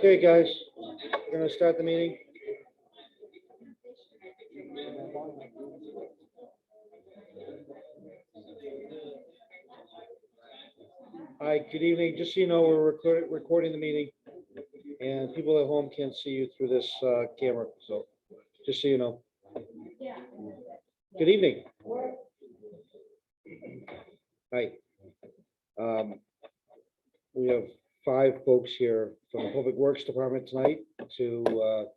Okay, guys, we're gonna start the meeting. Hi, good evening. Just so you know, we're recording the meeting, and people at home can't see you through this camera, so just so you know. Good evening. Hi. We have 5 folks here from the Public Works Department tonight to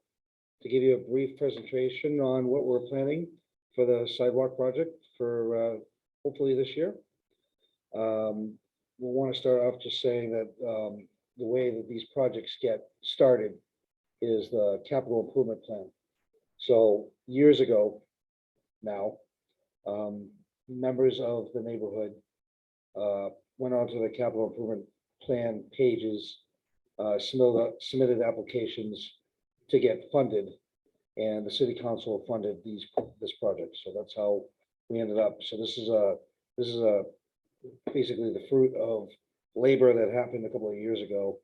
give you a brief presentation on what we're planning for the sidewalk project for hopefully this year. We want to start off just saying that the way that these projects get started is the capital improvement plan. So years ago now, members of the neighborhood went onto the capital improvement plan pages, submitted applications to get funded, and the city council funded this project. So that's how we ended up. So this is basically the fruit of labor that happened a couple of years ago,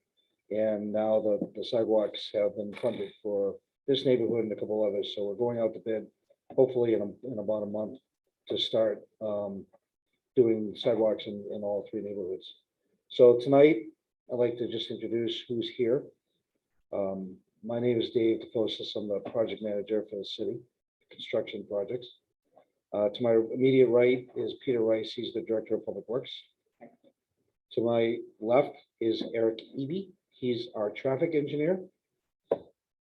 and now the sidewalks have been funded for this neighborhood and a couple others. So we're going out to bid, hopefully in about a month, to start doing sidewalks in all 3 neighborhoods. So tonight, I'd like to just introduce who's here. My name is Dave DeFosis. I'm the project manager for the city construction projects. To my immediate right is Peter Rice. He's the director of public works. To my left is Eric Eby. He's our traffic engineer.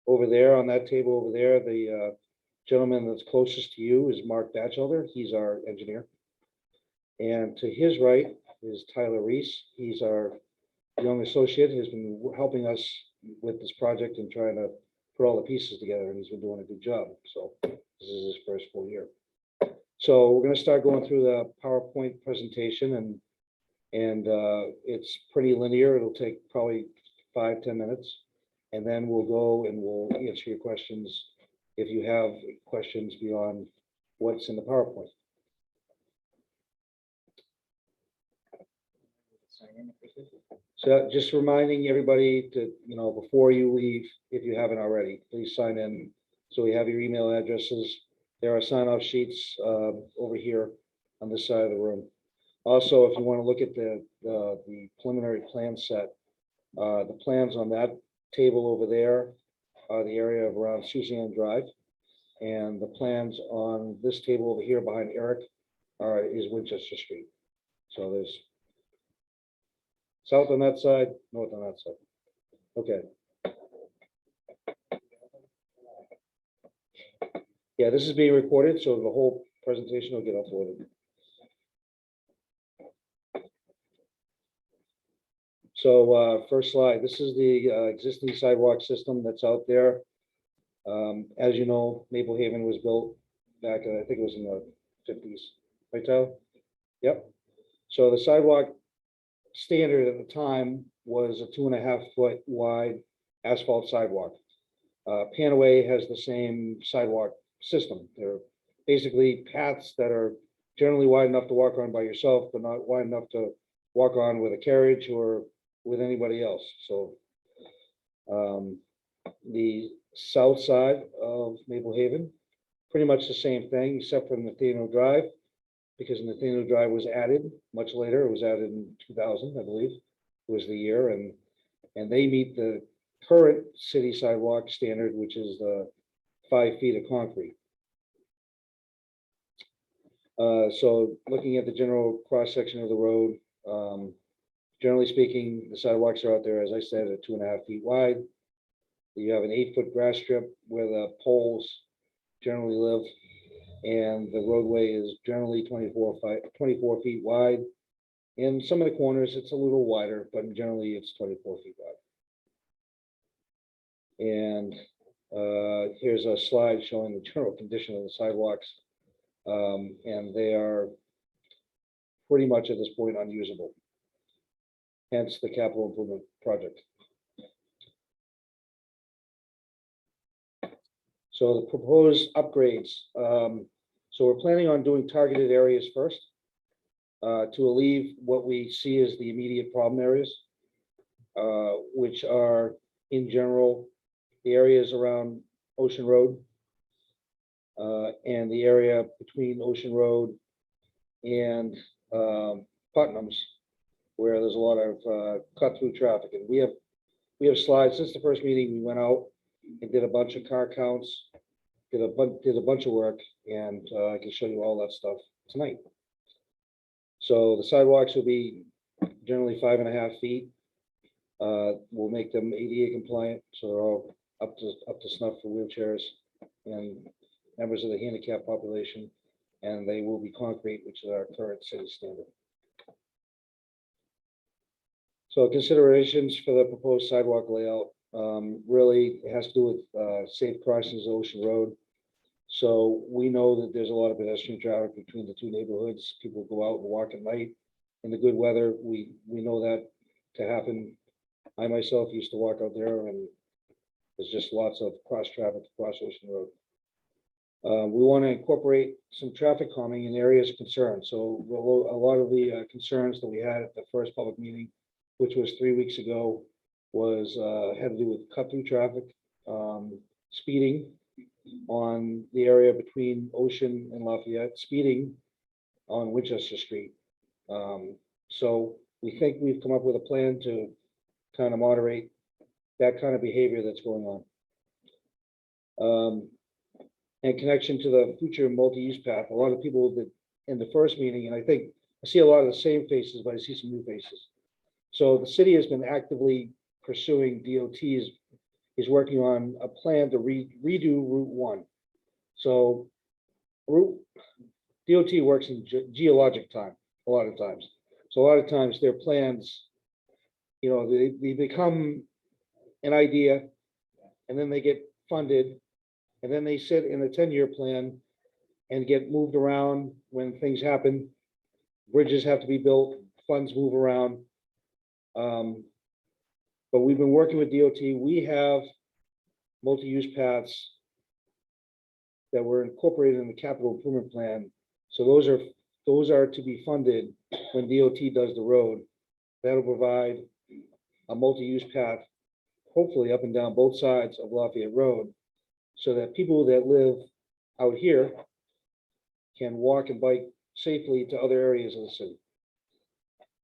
Over there on that table over there, the gentleman that's closest to you is Mark Batchelder. He's our engineer. And to his right is Tyler Reese. He's our young associate. He's been helping us with this project and trying to put all the pieces together, and he's been doing a good job. So this is his first full year. So we're going to start going through the PowerPoint presentation, and it's pretty linear. It'll take probably 5-10 minutes, and then we'll go and we'll answer your questions if you have questions beyond what's in the PowerPoint. So just reminding everybody to, before you leave, if you haven't already, please sign in. So we have your email addresses. There are sign-off sheets over here on this side of the room. Also, if you want to look at the preliminary plan set, the plans on that table over there are the area of around Suzanne Drive. And the plans on this table over here behind Eric is Winchester Street. So there's south on that side, north on that side. Okay. Yeah, this is being recorded, so the whole presentation will get uploaded. So first slide, this is the existing sidewalk system that's out there. As you know, Maple Haven was built back, I think it was in the 50s, right, Tyler? Yep. So the sidewalk standard at the time was a 2.5 foot wide asphalt sidewalk. Panaway has the same sidewalk system. They're basically paths that are generally wide enough to walk on by yourself, but not wide enough to walk on with a carriage or with anybody else. So the south side of Maple Haven, pretty much the same thing, except for Nathaniel Drive, because Nathaniel Drive was added much later. It was added in 2000, I believe, was the year, and they meet the current city sidewalk standard, which is the 5 feet of concrete. So looking at the general cross section of the road, generally speaking, the sidewalks are out there, as I said, at 2.5 feet wide. You have an 8-foot grass strip where the poles generally live, and the roadway is generally 24 feet wide. In some of the corners, it's a little wider, but generally it's 24 feet wide. And here's a slide showing the general condition of the sidewalks, and they are pretty much at this point unusable. Hence the capital improvement project. So the proposed upgrades. So we're planning on doing targeted areas first to alleviate what we see as the immediate problem areas, which are in general, the areas around Ocean Road, and the area between Ocean Road and Putnam's, where there's a lot of cut through traffic. And we have slides. Since the first meeting, we went out and did a bunch of car counts, did a bunch of work, and I can show you all that stuff tonight. So the sidewalks will be generally 5.5 feet. We'll make them ADA compliant, so they're all up to snuff for wheelchairs and members of the handicap population, and they will be concrete, which is our current city standard. So considerations for the proposed sidewalk layout, really has to do with safe crossings of Ocean Road. So we know that there's a lot of pedestrian traffic between the two neighborhoods. People go out and walk at night in the good weather. We know that to happen. I myself used to walk out there, and there's just lots of cross traffic across Ocean Road. We want to incorporate some traffic calming in areas of concern. So a lot of the concerns that we had at the first public meeting, which was 3 weeks ago, was had to do with cut through traffic, speeding on the area between Ocean and Lafayette, speeding on Winchester Street. So we think we've come up with a plan to kind of moderate that kind of behavior that's going on. And connection to the future multi-use path. A lot of people that in the first meeting, and I think I see a lot of the same faces, but I see some new faces. So the city has been actively pursuing, DOT is working on a plan to redo Route 1. So DOT works in geologic time a lot of times. So a lot of times their plans, you know, they become an idea, and then they get funded, and then they sit in a 10-year plan and get moved around when things happen. Bridges have to be built, funds move around. But we've been working with DOT. We have multi-use paths that were incorporated in the capital improvement plan. So those are to be funded when DOT does the road. That'll provide a multi-use path, hopefully up and down both sides of Lafayette Road, so that people that live out here can walk and bike safely to other areas of the city.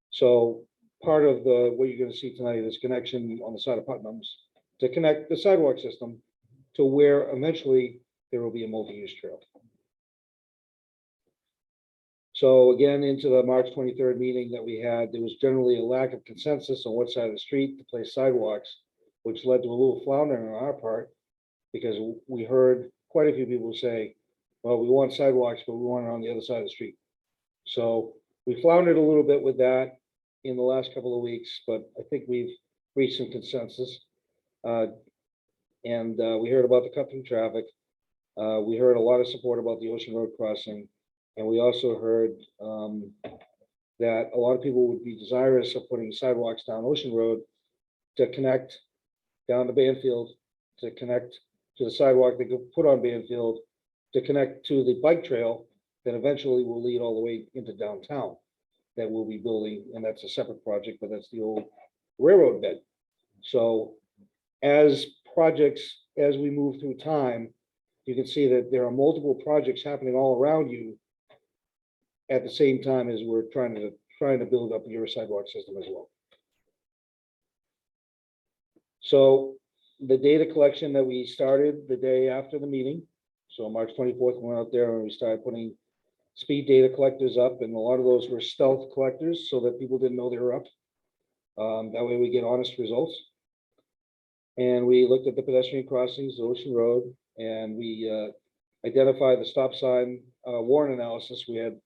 So part of what you're going to see tonight is connection on the side of Putnam's to connect the sidewalk system to where eventually there will be a multi-use trail. So again, into the March 23rd meeting that we had, there was generally a lack of consensus on what side of the street to place sidewalks, which led to a little floundering on our part, because we heard quite a few people say, well, we want sidewalks, but we want it on the other side of the street. So we floundered a little bit with that in the last couple of weeks, but I think we've reached some consensus. We heard about the cut through traffic. We heard a lot of support about the Ocean Road crossing. And we also heard that a lot of people would be desirous of putting sidewalks down Ocean Road to connect down to Banfield, to connect to the sidewalk they could put on Banfield, to connect to the bike trail that eventually will lead all the way into downtown that we'll be building. And that's a separate project, but that's the old railroad bed. So as we move through time, you can see that there are multiple projects happening all around you at the same time as we're trying to build up your sidewalk system as well. So the data collection that we started the day after the meeting, so March 24th, we went out there and we started putting speed data collectors up, and a lot of those were stealth collectors so that people didn't know they were up. That way we get honest results. And we looked at the pedestrian crossings, Ocean Road, and we identified the stop sign warrant analysis. We had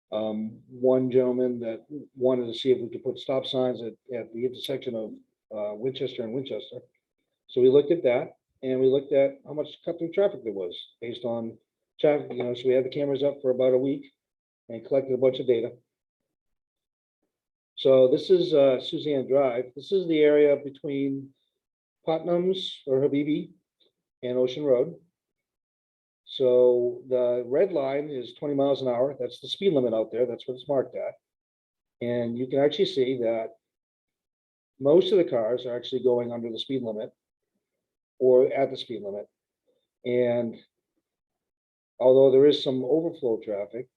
one gentleman that wanted to see if we could put stop signs at the intersection of Winchester and Winchester. So we looked at that, and we looked at how much cut through traffic there was based on traffic. You know, so we had the cameras up for about a week and collected a bunch of data. So this is Suzanne Drive. This is the area between Putnam's or Habibi and Ocean Road. So the red line is 20 miles an hour. That's the speed limit out there. That's what it's marked at. And you can actually see that most of the cars are actually going under the speed limit or at the speed limit. And although there is some overflow traffic,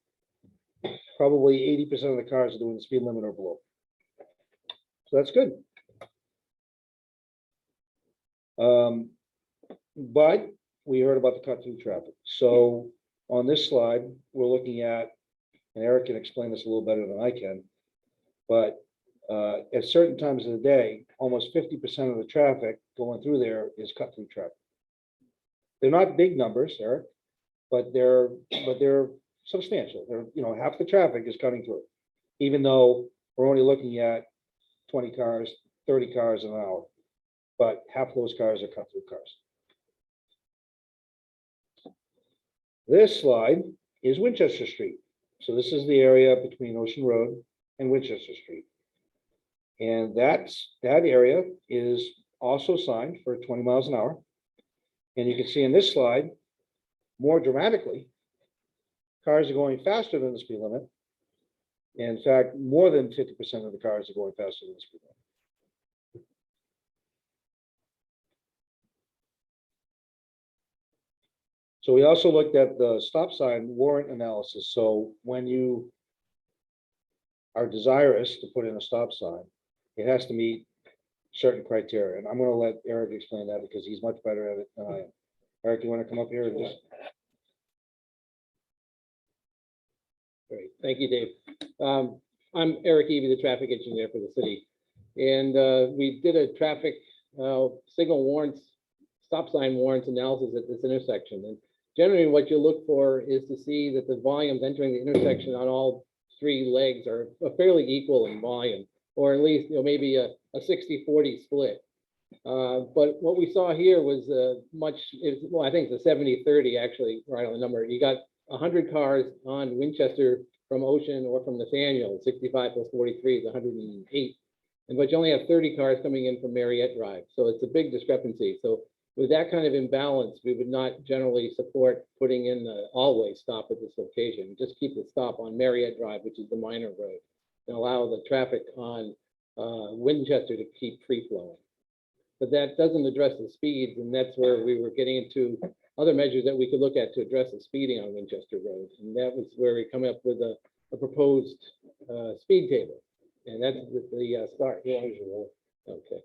probably 80% of the cars are doing the speed limit or below. So that's good. But we heard about the cut through traffic. So on this slide, we're looking at, and Eric can explain this a little better than I can, but at certain times of the day, almost 50% of the traffic going through there is cut through traffic. They're not big numbers, Eric, but they're substantial. They're, you know, half the traffic is cutting through, even though we're only looking at 20 cars, 30 cars an hour, but half of those cars are cut through cars. This slide is Winchester Street. So this is the area between Ocean Road and Winchester Street. And that area is also signed for 20 miles an hour. And you can see in this slide, more dramatically, cars are going faster than the speed limit. In fact, more than 50% of the cars are going faster than the speed limit. So we also looked at the stop sign warrant analysis. So when you are desirous to put in a stop sign, it has to meet certain criteria. And I'm going to let Eric explain that because he's much better at it than I am. Eric, you want to come up here and just? Great, thank you, Dave. I'm Eric Eby, the traffic engineer for the city. And we did a traffic signal warrants, stop sign warrants analysis at this intersection. And generally what you look for is to see that the volumes entering the intersection on all three legs are fairly equal in volume, or at least, you know, maybe a 60-40 split. But what we saw here was well, I think it's a 70-30 actually, right on the number. You got 100 cars on Winchester from Ocean or from Nathaniel. 65 plus 43 is 108. But you only have 30 cars coming in from Mariette Drive. So it's a big discrepancy. So with that kind of imbalance, we would not generally support putting in the always stop at this location. Just keep the stop on Mariette Drive, which is the minor road, and allow the traffic on Winchester to keep free flowing. But that doesn't address the speeds, and that's where we were getting into other measures that we could look at to address the speeding on Winchester Road. And that was where we come up with a proposed speed table. And that's the start. Okay.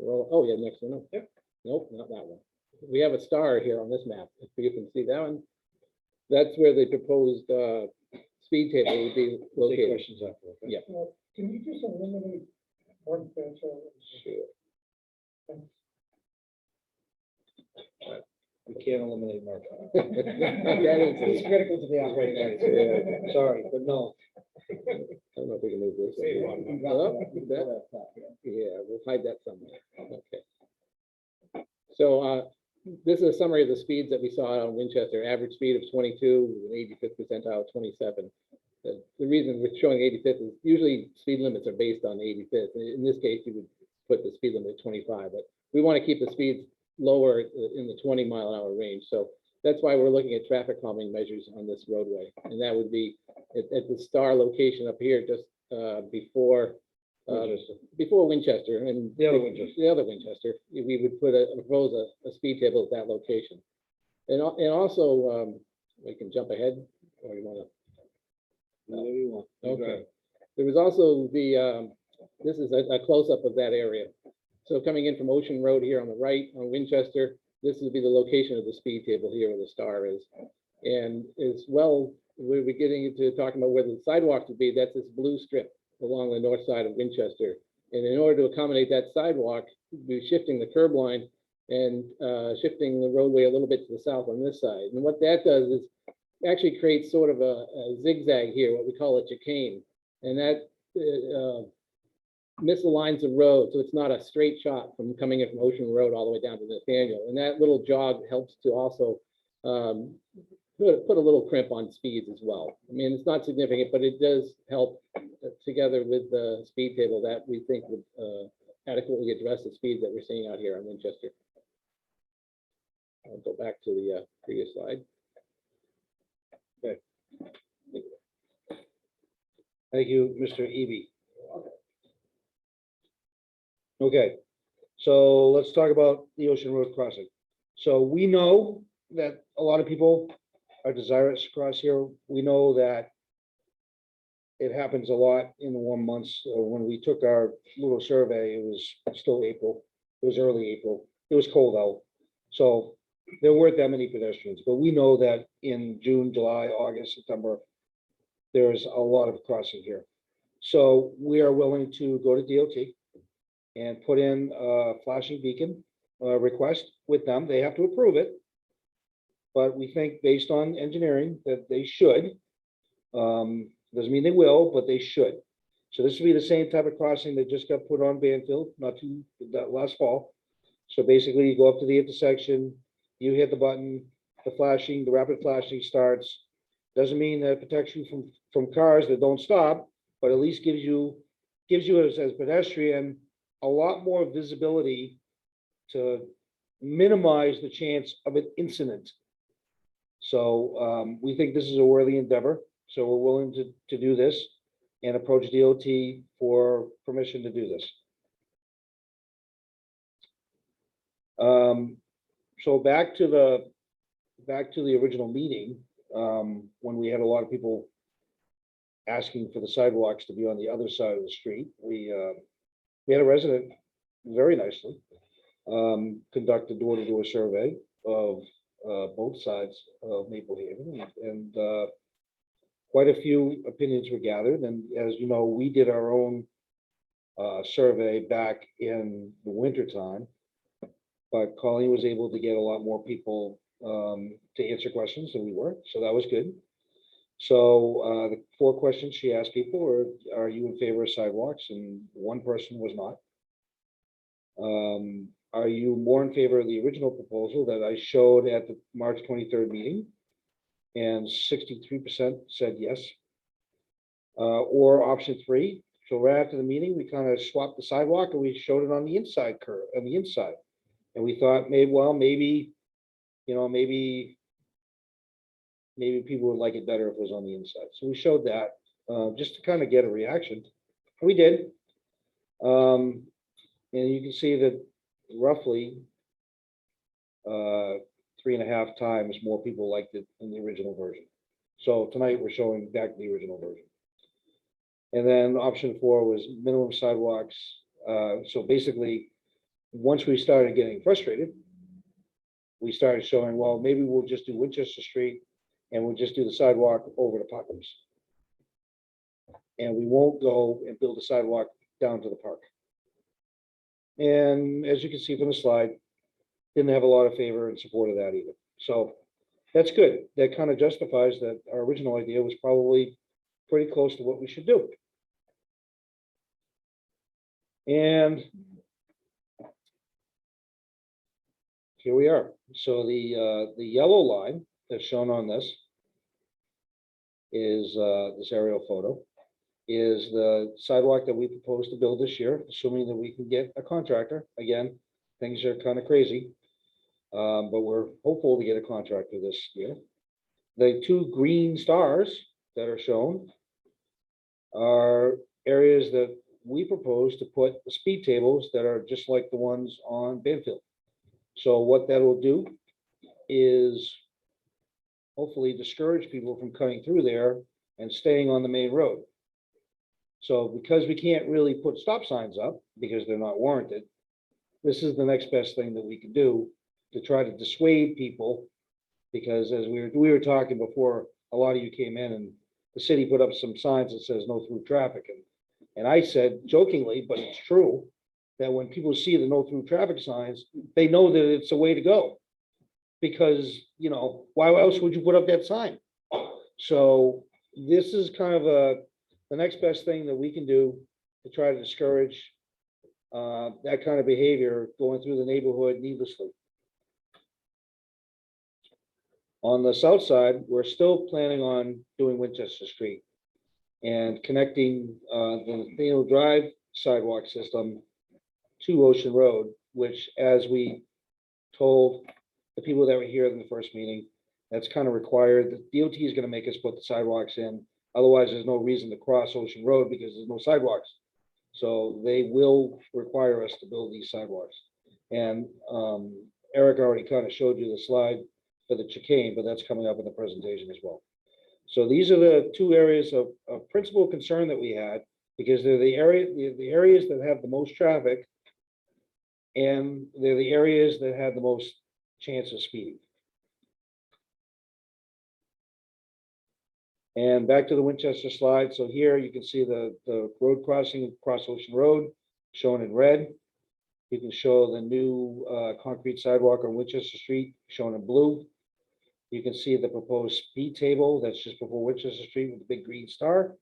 Oh, yeah, next one. Yep. Nope, not that one. We have a star here on this map. If you can see that one, that's where the proposed speed table would be located. Questions after, okay? Yeah. Can you just eliminate one fence? Sure. We can't eliminate Mark. It's critical to the operation. Yeah, sorry, but no. I don't know if we can move this. Yeah, we'll hide that somewhere. Okay. So this is a summary of the speeds that we saw on Winchester. Average speed of 22, with an 85th percentile of 27. The reason we're showing 85th is usually speed limits are based on 85th. In this case, you would put the speed limit at 25, but we want to keep the speeds lower in the 20-mile-an-hour range. So that's why we're looking at traffic calming measures on this roadway. And that would be at the star location up here, just before Winchester and The other Winchester. The other Winchester, we would propose a speed table at that location. And also, we can jump ahead, or you want to? Whatever you want. Okay. There was also this is a close-up of that area. So coming in from Ocean Road here on the right on Winchester, this would be the location of the speed table here where the star is. And as well, we'll be getting into talking about where the sidewalks would be. That's this blue strip along the north side of Winchester. And in order to accommodate that sidewalk, we'll be shifting the curb line and shifting the roadway a little bit to the south on this side. And what that does is actually creates sort of a zigzag here, what we call a chicane. And that misaligns the road, so it's not a straight shot from coming in from Ocean Road all the way down to Nathaniel. And that little jog helps to also put a little crimp on speeds as well. I mean, it's not significant, but it does help together with the speed table that we think would adequately address the speeds that we're seeing out here on Winchester. I'll go back to the previous slide. Okay. Thank you, Mr. Eby. Okay, so let's talk about the Ocean Road crossing. So we know that a lot of people are desirous to cross here. We know that it happens a lot in the warm months. When we took our little survey, it was still April. It was early April. It was cold out. So there weren't that many pedestrians, but we know that in June, July, August, September, there's a lot of crossing here. So we are willing to go to DOT and put in a flashing beacon request with them. They have to approve it. But we think based on engineering that they should. Doesn't mean they will, but they should. So this will be the same type of crossing that just got put on Banfield, that last fall. So basically you go up to the intersection, you hit the button, the rapid flashing starts. Doesn't mean that it protects you from cars that don't stop, but at least gives you as pedestrian a lot more visibility to minimize the chance of an incident. So we think this is a worthy endeavor. So we're willing to do this and approach DOT for permission to do this. So back to the original meeting, when we had a lot of people asking for the sidewalks to be on the other side of the street, we had a resident very nicely conduct a door-to-door survey of both sides of Maple Haven, and quite a few opinions were gathered. And as you know, we did our own survey back in the winter time, but Colleen was able to get a lot more people to answer questions than we were, so that was good. So the 4 questions she asked people were, are you in favor of sidewalks? And one person was not. Are you more in favor of the original proposal that I showed at the March 23rd meeting? And 63% said yes. Or option 3. So right after the meeting, we kind of swapped the sidewalk and we showed it on the inside curve, on the inside. And we thought maybe, you know, maybe people would like it better if it was on the inside. So we showed that just to kind of get a reaction. And we did. And you can see that roughly 3.5 times more people liked it in the original version. So tonight we're showing back the original version. And then option 4 was minimum sidewalks. So basically, once we started getting frustrated, we started showing, well, maybe we'll just do Winchester Street and we'll just do the sidewalk over to Putnam's. And we won't go and build a sidewalk down to the park. And as you can see from the slide, didn't have a lot of favor and support of that either. So that's good. That kind of justifies that our original idea was probably pretty close to what we should do. And here we are. So the yellow line that's shown on this is this aerial photo, is the sidewalk that we propose to build this year, assuming that we can get a contractor. Again, things are kind of crazy, but we're hopeful to get a contractor this year. The 2 green stars that are shown are areas that we propose to put the speed tables that are just like the ones on Banfield. So what that will do is hopefully discourage people from coming through there and staying on the main road. So because we can't really put stop signs up because they're not warranted, this is the next best thing that we can do to try to dissuade people. Because as we were talking before, a lot of you came in and the city put up some signs that says no through traffic. And I said jokingly, but it's true, that when people see the no through traffic signs, they know that it's a way to go. Because, you know, why else would you put up that sign? So this is kind of the next best thing that we can do to try to discourage that kind of behavior going through the neighborhood needlessly. On the south side, we're still planning on doing Winchester Street and connecting the Nathaniel Drive sidewalk system to Ocean Road, which, as we told the people that were here in the first meeting, that's kind of required. The DOT is going to make us put the sidewalks in. Otherwise, there's no reason to cross Ocean Road because there's no sidewalks. So they will require us to build these sidewalks. And Eric already kind of showed you the slide for the chicane, but that's coming up in the presentation as well. So these are the two areas of principal concern that we had, because they're the areas that have the most traffic, and they're the areas that had the most chance of speeding. And back to the Winchester slide. So here you can see the road crossing across Ocean Road shown in red. You can show the new concrete sidewalk on Winchester Street shown in blue. You can see the proposed speed table that's just before Winchester Street with the big green star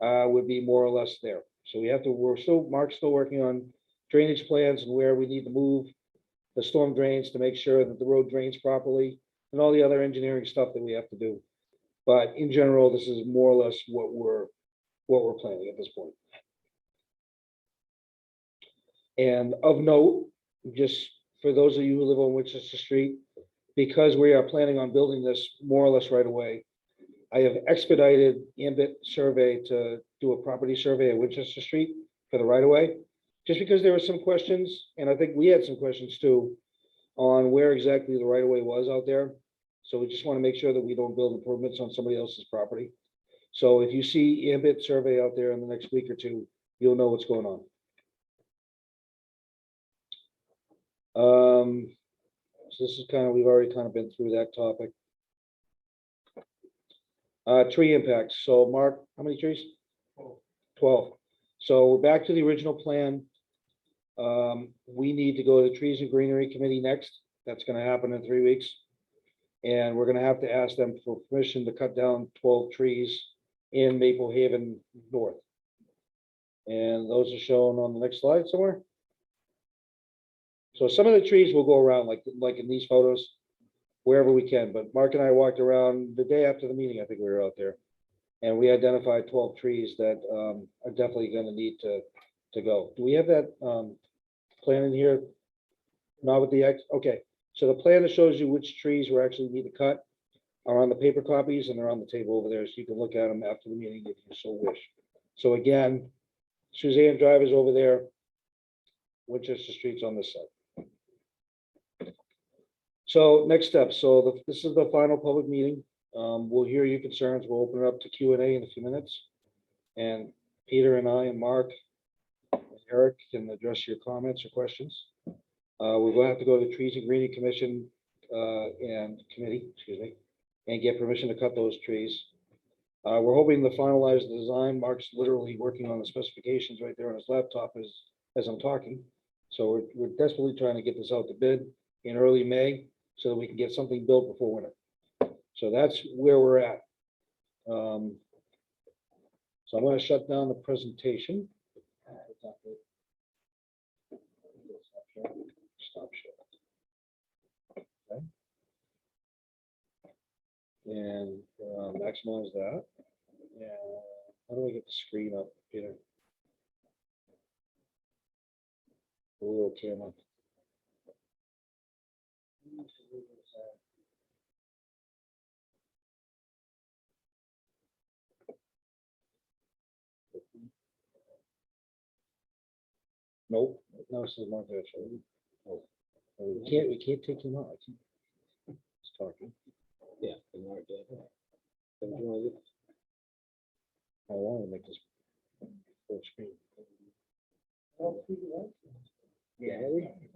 would be more or less there. So Mark's still working on drainage plans and where we need to move the storm drains to make sure that the road drains properly and all the other engineering stuff that we have to do. But in general, this is more or less what we're planning at this point. And of note, just for those of you who live on Winchester Street, because we are planning on building this more or less right away, I have expedited Ambit Survey to do a property survey at Winchester Street for the right of way, just because there were some questions, and I think we had some questions too, on where exactly the right of way was out there. So we just want to make sure that we don't build improvements on somebody else's property. So if you see Ambit Survey out there in the next week or two, you'll know what's going on. So this is we've already kind of been through that topic. Tree impacts. So Mark, how many trees? 12. So back to the original plan. We need to go to the Trees and Greenery Committee next. That's going to happen in 3 weeks. And we're going to have to ask them for permission to cut down 12 trees in Maple Haven North. And those are shown on the next slide somewhere. So some of the trees will go around like in these photos, wherever we can. But Mark and I walked around the day after the meeting. I think we were out there, and we identified 12 trees that are definitely going to need to go. Do we have that plan in here? Not with the X. Okay. So the plan that shows you which trees we actually need to cut are on the paper copies, and they're on the table over there, so you can look at them after the meeting if you so wish. So again, Suzanne Drive is over there. Winchester Street's on this side. So next step. So this is the final public meeting. We'll hear your concerns. We'll open it up to Q&A in a few minutes. And Peter and I and Mark and Eric can address your comments or questions. We will have to go to the Trees and Greenery Commission and Committee, and get permission to cut those trees. We're hoping to finalize the design. Mark's literally working on the specifications right there on his laptop as I'm talking. So we're desperately trying to get this out to bid in early May so that we can get something built before winter. So that's where we're at. So I'm going to shut down the presentation. Stop share. Okay. And maximize that. Yeah. How do I get the screen up, Peter? A little camera. Nope. No, it says Mark actually. Oh, we can't take him out. It's talking. Yeah. I want to make this full screen. Yeah.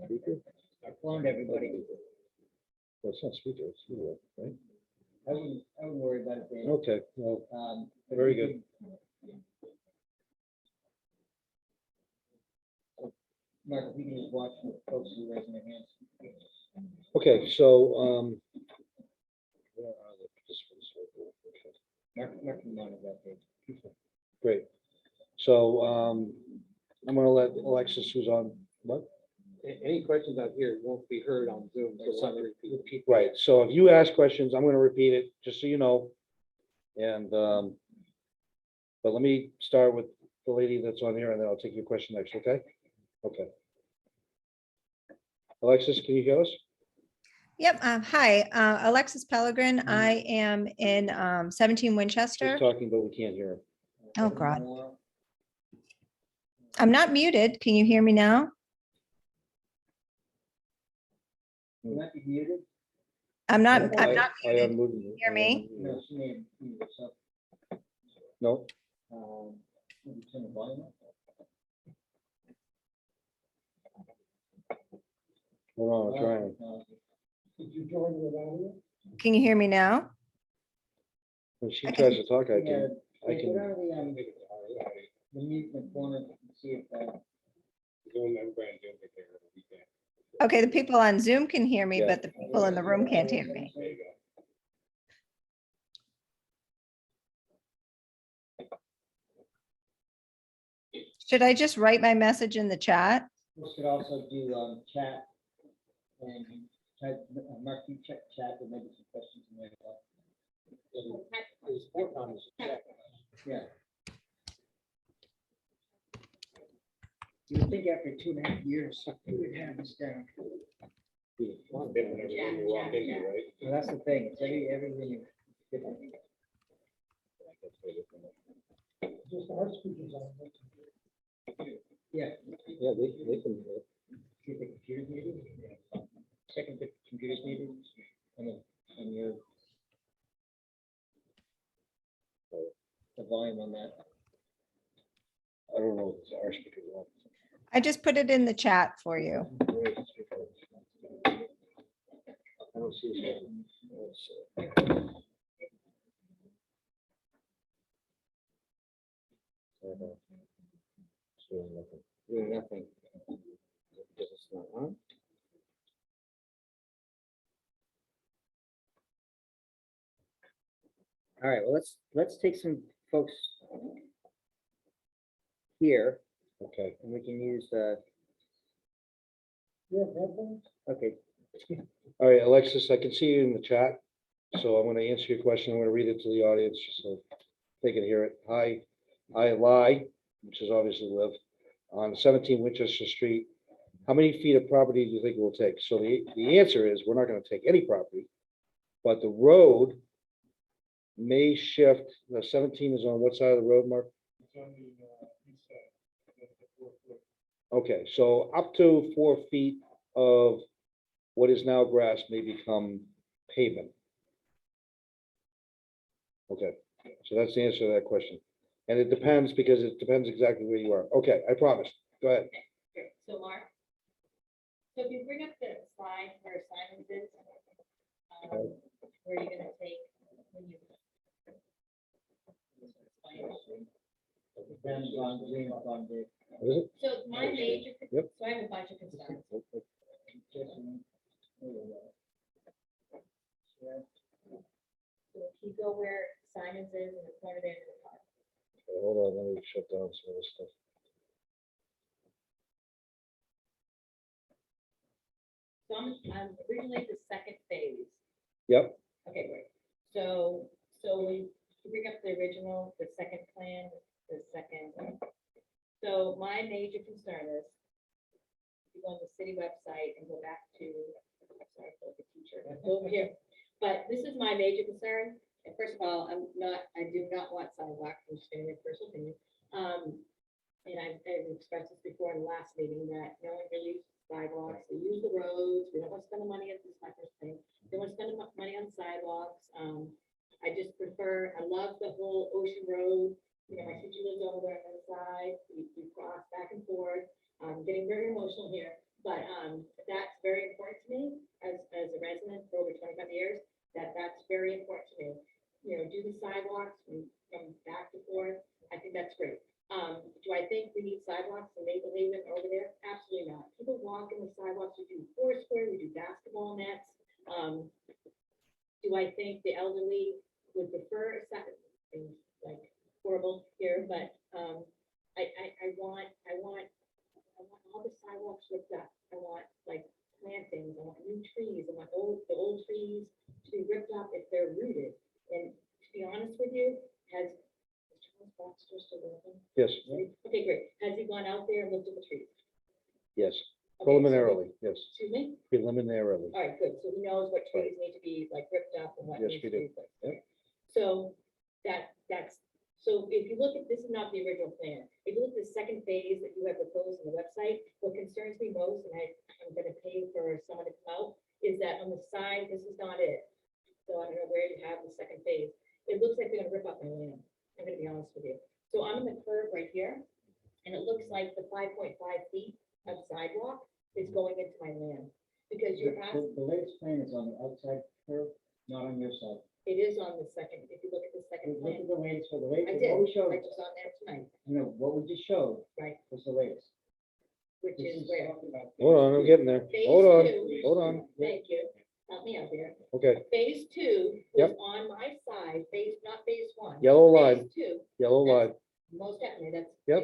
Speaker? I cloned everybody. Well, it's not speaker, it's video, right? I wouldn't worry about it, Dave. Okay, well, But very you good. can- Mark, if you can just watch the folks who are raising their hands. Okay, so, where are the participants? Mark can monitor that, Dave. Great. So, I'm gonna let Alexis, who's on, what? Any questions out here won't be heard on Zoom. So we'll have to repeat. Right, so if you ask questions, I'm gonna repeat it, just so you know. And, but let me start with the lady that's on here, and then I'll take your question next, okay? Okay. Alexis, can you hear us? Yep. Hi, Alexis Pellegrin. I am in 17 She's Winchester. talking, but we can't hear her. Oh, God. I'm not muted. Can you hear me now? You might be muted. I'm not I muted. unmuted you. Hear me? No, she may have muted herself. No, Maybe turn the volume up. hold on, I'm trying. Did you join without audio? Can you hear me now? When she tries to talk, I Yeah, can, I go can, down to the mute in the corner and see if, Okay, the people on Zoom can hear me, but the people in the room can't hear me. Should I just write my message in the chat? we should also do, chat and type, mark you check chat, there may be some questions in there. Yeah. You would think after 2.5 years, we would have this down. Well, that's the thing, it's everything is different. Just our speakers on. Yeah. Yeah, they can. See if the computer's muted. Check if the computer's muted. And your the volume on that. I don't know if it's our speaker. or not. I just put it in the chat for you. Where is the speaker? I don't see it. Let's see. It's doing nothing. Doing nothing. Because it's not on. All right, well, let's take some folks here Okay, and we can use the, Yeah, headphones? okay, all right, Alexis, I can see you in the chat, so I'm gonna answer your question. I'm gonna read it to the audience, just so they can hear it. Hi, I lie, which is obviously live, on 17 Winchester Street. How many feet of property do you think it will take? So the answer is, we're not gonna take any property, but the road may shift. The 17 is on what side of the road, Mark? Okay, so up to 4 feet of what is now grass may become pavement. Okay, so that's the answer to that question. And it depends, because it depends exactly where you are. Okay, I promise. Go ahead. So Mark, so if you bring up the slide where Simon's is, where are you gonna take when you? depends on Zoom, on the. What is it? So my major, Yep. so I have a bunch of concerns. So if you go where Simon's is in the corner there to the park, Okay, hold on, let me shut down some of this stuff. so I'm originally the second phase. Yep, Okay, great. So we bring up the original, the second plan, the second. So my major concern is you go on the city website and go back to, sorry, for the teacher, over here. But this is my major concern. And first of all, I do not want sidewalk, I'm just gonna give personal opinion. And I've expressed this before in the last meeting that no one really uses sidewalks, they use the roads, we don't want to spend the money at this type of thing. They want to spend the money on sidewalks. I just prefer, I love the whole Ocean Road. You know, my sister lives over there on the side. We cross back and forth. I'm getting very emotional here, but that's very important to me as a resident for over 25 years. That's very important to me. You know, do the sidewalks from back to forth. I think that's great. Do I think we need sidewalks in Maple Haven over there? Absolutely not. People walk in the sidewalks. We do Foursquare, we do basketball nets. Do I think the elderly would prefer a second, things like horrible here, but I want all the sidewalks ripped up. I want like plantings, I want new trees, I want the old trees to be ripped up if they're rooted. And to be honest with you, is Charles Baxter still working? yes, Okay, great. Has he gone out there and looked at the trees? yes, Okay, so- preliminarily, yes, Excuse me? preliminarily. All right, good. So he knows what trees need to be like ripped up and what Yes, needs we to be do. replaced. Yep. So that's So if you look at, this is not the original plan, if you look at the second phase that you have proposed on the website, what concerns me most, and I'm gonna pay for someone to come out, is that on the side, this is not it. So I don't know where you have the second phase. It looks like they're gonna rip up my land. I'm gonna be honest with you. So I'm in the curve right here, and it looks like the 5.5 feet of sidewalk is going into my land. Because you're asking, The latest plan is on the outside curve, not on your side. it is on the second, if you look at the second Look at plan. the latest, for the I latest, did, what we showed, I just on there tonight, what we just showed right, was the latest. which This is where. Hold on, I'm getting there. Phase Hold on, two. hold on. Thank you. Help me out here. Okay, Phase two was Yep. on my side, not phase one. Yellow line. Phase two, yellow line. most definitely, that's. Yep.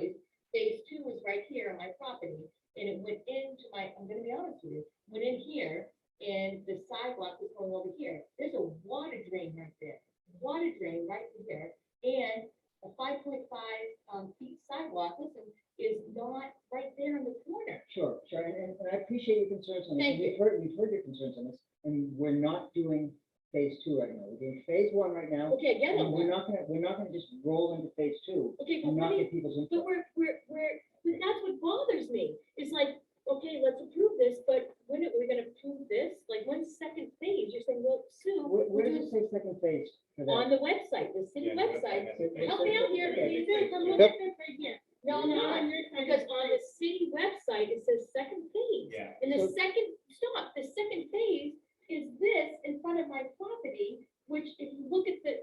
Phase two was right here on my property, and it went into my, I'm gonna be honest with you, went in here, and the sidewalk was going over here. There's a water drain right there, water drain right there, and a 5.5 feet sidewalk, listen, is not right there in the corner. Sure, and I appreciate your concerns on this, Thank and we've heard your concerns on this, and we're not doing phase two right now, we're doing phase one right now. Okay, yeah, And we're not gonna just roll into phase two okay, but and what not do you, get people's but input. but that's what bothers me. It's like, okay, let's approve this, but when are we gonna approve this? Like, when's second phase? You're saying, well, Sue, Where we're does it doing say second phase for on that? the website, the city Yeah, the website. website. Help me out here, please. I'm looking at this right here. No, I'm not, because on the city website, it says second phase. Yeah. And the So- second phase is this in front of my property, which if you look at the.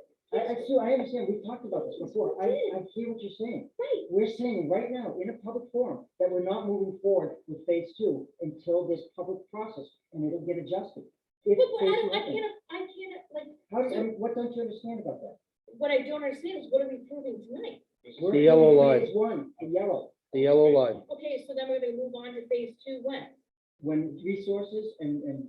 Sue, I understand, we talked about this before, I hear what you're saying. Right, We're saying right now, in a public forum, that we're not moving forward with phase two until this public process, and it'll get adjusted. If but phase I two happens. can't, like, How, what don't you understand about that? what I don't understand is what are we proving tonight? We're The yellow in line. Phase one, the yellow, The yellow line. Okay, so then we're gonna move on to phase two when? when resources, and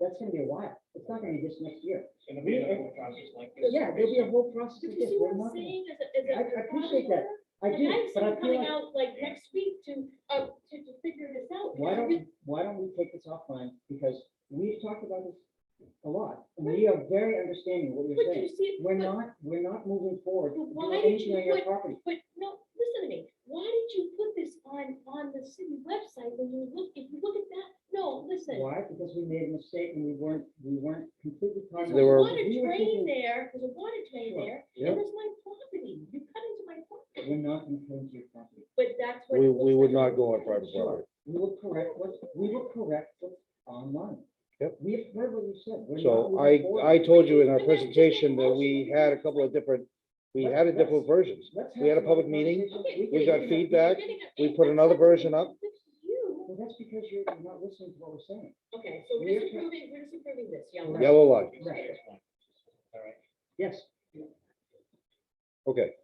that's gonna be a while, it's not gonna be this next year. It's gonna be another process like this. Yeah, there'll be a whole process Do of you this. see We're what I'm not gonna- saying as a I appreciate that. I Like, do, I have but I someone feel coming like, out like next week to figure this out. why don't we take this offline, because we've talked about this a lot, and we are very understanding what you're But you saying. see, We're not moving forward, But doing why did anything you on your put- property. but no, listen to me. Why did you put this on the city website when you look, if you look at that, no, listen. Why? Because we made a mistake and we weren't completely There's cognizant. a There were- water We were drain thinking, there, there's a water drain Sure. there, Yep. and there's my property. You cut into my property. we're not gonna come into your property. But that's what. We, it we looks would like. not go on private Sure, property. we will correct what's online. Yep. We've heard what you said. We're not So moving forward. I told you in our presentation that we had a couple of different, we had a different versions. Let's We had a have some public other meeting. conversations. Okay, We got you're feedback. getting a- We put another version up. It's you. Well, that's because you're not listening to what we're saying. Okay, so We're we're disapproving this, yellow. Yellow line. Right. All right. Yes. Okay.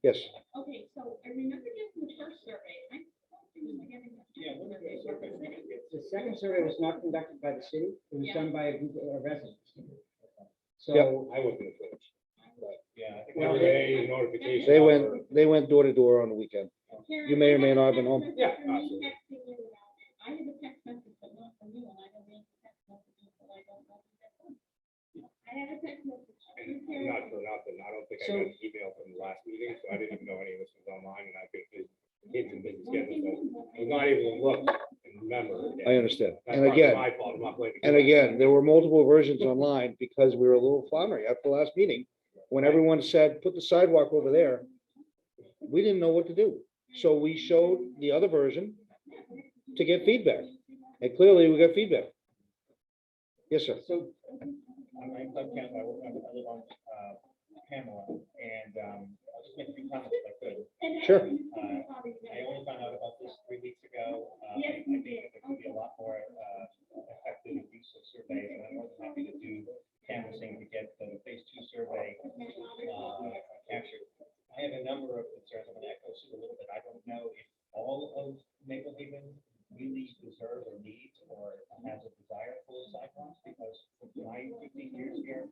Yes. Okay, so I remember getting the first survey. Yeah, what are the survey? The second survey was not conducted by the city. It was Yeah. done by a group of residents. So. Yep. I wasn't influenced. Yeah, I think Well, every notification. They went door to door on the weekend. You may or may not have been home. Yeah, absolutely. I have a text message, but not from you, and I don't read the text messages, but I don't know. I have a text message. Not for nothing, I don't think I So- got an email from the last meeting, so I didn't even know any of this was online, and I've been busy, kids and busy schedules, so I was not able to look and remember. I understand. That's And partly again, my fault, I'm not blaming. and you. again, there were multiple versions online because we were a little floundering after the last meeting. When everyone said, put the sidewalk over there, we didn't know what to do. So we showed the other version to get feedback. And clearly we got feedback. Yes, sir. So, I'm Doug Kemp, I live on Pamela, and I'll just make a few comments if I could. Sure. I only found out about this 3 weeks ago. I think that there could be a lot more effective use of surveys, and I'm more than happy to do canvassing to get the phase two survey captured. I have a number of concerns. I'm going to echo Sue a little bit. I don't know if all of Maple Haven really deserves or needs or has a desire for sidewalks, because for my 15 years here,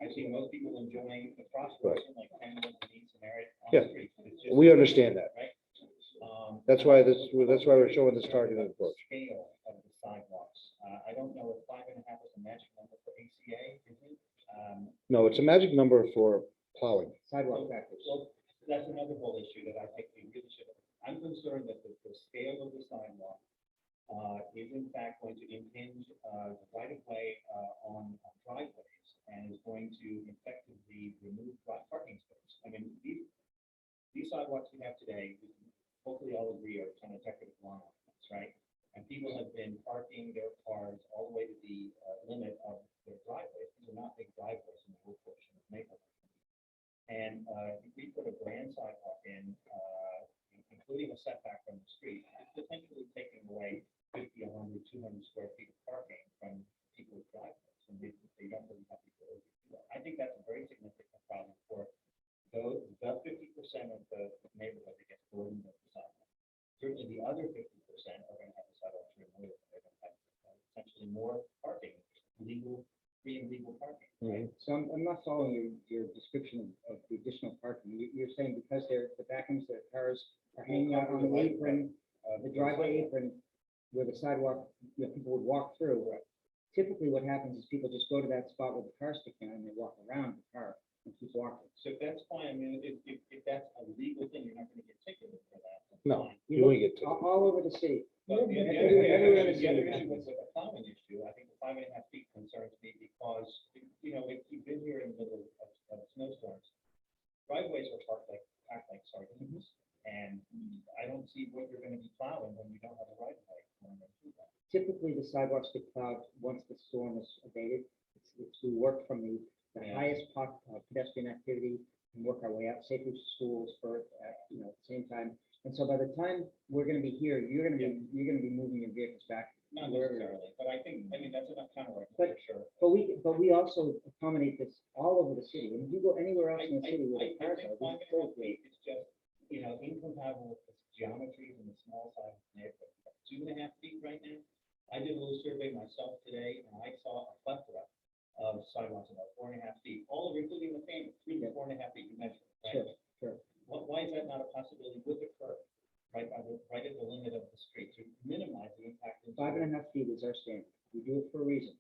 I've seen most people enjoying the crosswalks, like Pamela, Denise, and Merritt on Yeah. the street. It's just- We understand that. Right? That's why we're showing this targeted approach. Scale of the sidewalks. I don't know if 5.5 is a magic number for ACA, is it? No, it's a magic number for plowing. sidewalk traffic. Well, that's another whole issue that I think we really should, I'm concerned that the scale of the sidewalk is in fact going to impinge right of way on driveways and is going to effectively remove parking space. I mean, these sidewalks we have today, hopefully all agree are kind of decorative lawn ornaments, right? And people have been parking their cars all the way to the limit of their driveways. These are not big driveways in the rural portion of Maplewood. And if we put a grand sidewalk in, including a setback from the street, it's potentially taking away 50, 100, 200 square feet of parking from people's driveways. And they don't really have people over to do that. I think that's a very significant problem for those, the 50% of the neighborhood that gets burdened with the sidewalk. Certainly the other 50% are going to have the sidewalks removed. They're going to have essentially more parking, free and legal parking. So I'm not following your description of the additional parking. You're saying because the back ends of their cars are hanging out on the apron, the driveway apron, where the sidewalk, people would walk through. Typically what happens is people just go to that spot where the car sticking and they walk around the car and keep walking. So that's fine. I mean, if that's a legal thing, you're not going to get ticketed for that. That's No, fine. you only get All over the city. But the Everywhere other in the issue city. was a plowing issue. I think the 5.5 feet concerns me because, if you've been here in the middle of snowstorms, driveways are packed like sardines. And I don't see what you're going to be plowing when you don't have a right of way. Typically, the sidewalks get plowed once the storm is abated. We work from the Yeah. highest pedestrian activity and work our way up safely to schools for, at the same time. And so by the time we're gonna be here, you're gonna be moving your vehicles back. Not wherever. necessarily, but I think, that's enough kind of work But- for sure. But we also accommodate this all over the city. And if you go anywhere else in the city where I the cars think are, we 5.5 still create. feet is just, incompatible with the geometries and the small size of the neighborhood. 2.5 feet right now. I did a little survey myself today, and I saw a plethora of sidewalks about 4.5 feet, all of including the famous 3 to 4.5 feet you mentioned. Right? Sure. Why is that not a possibility with the curb, right at the limit of the street to minimize the impact? 5.5 feet is our standard. We do it for a reason.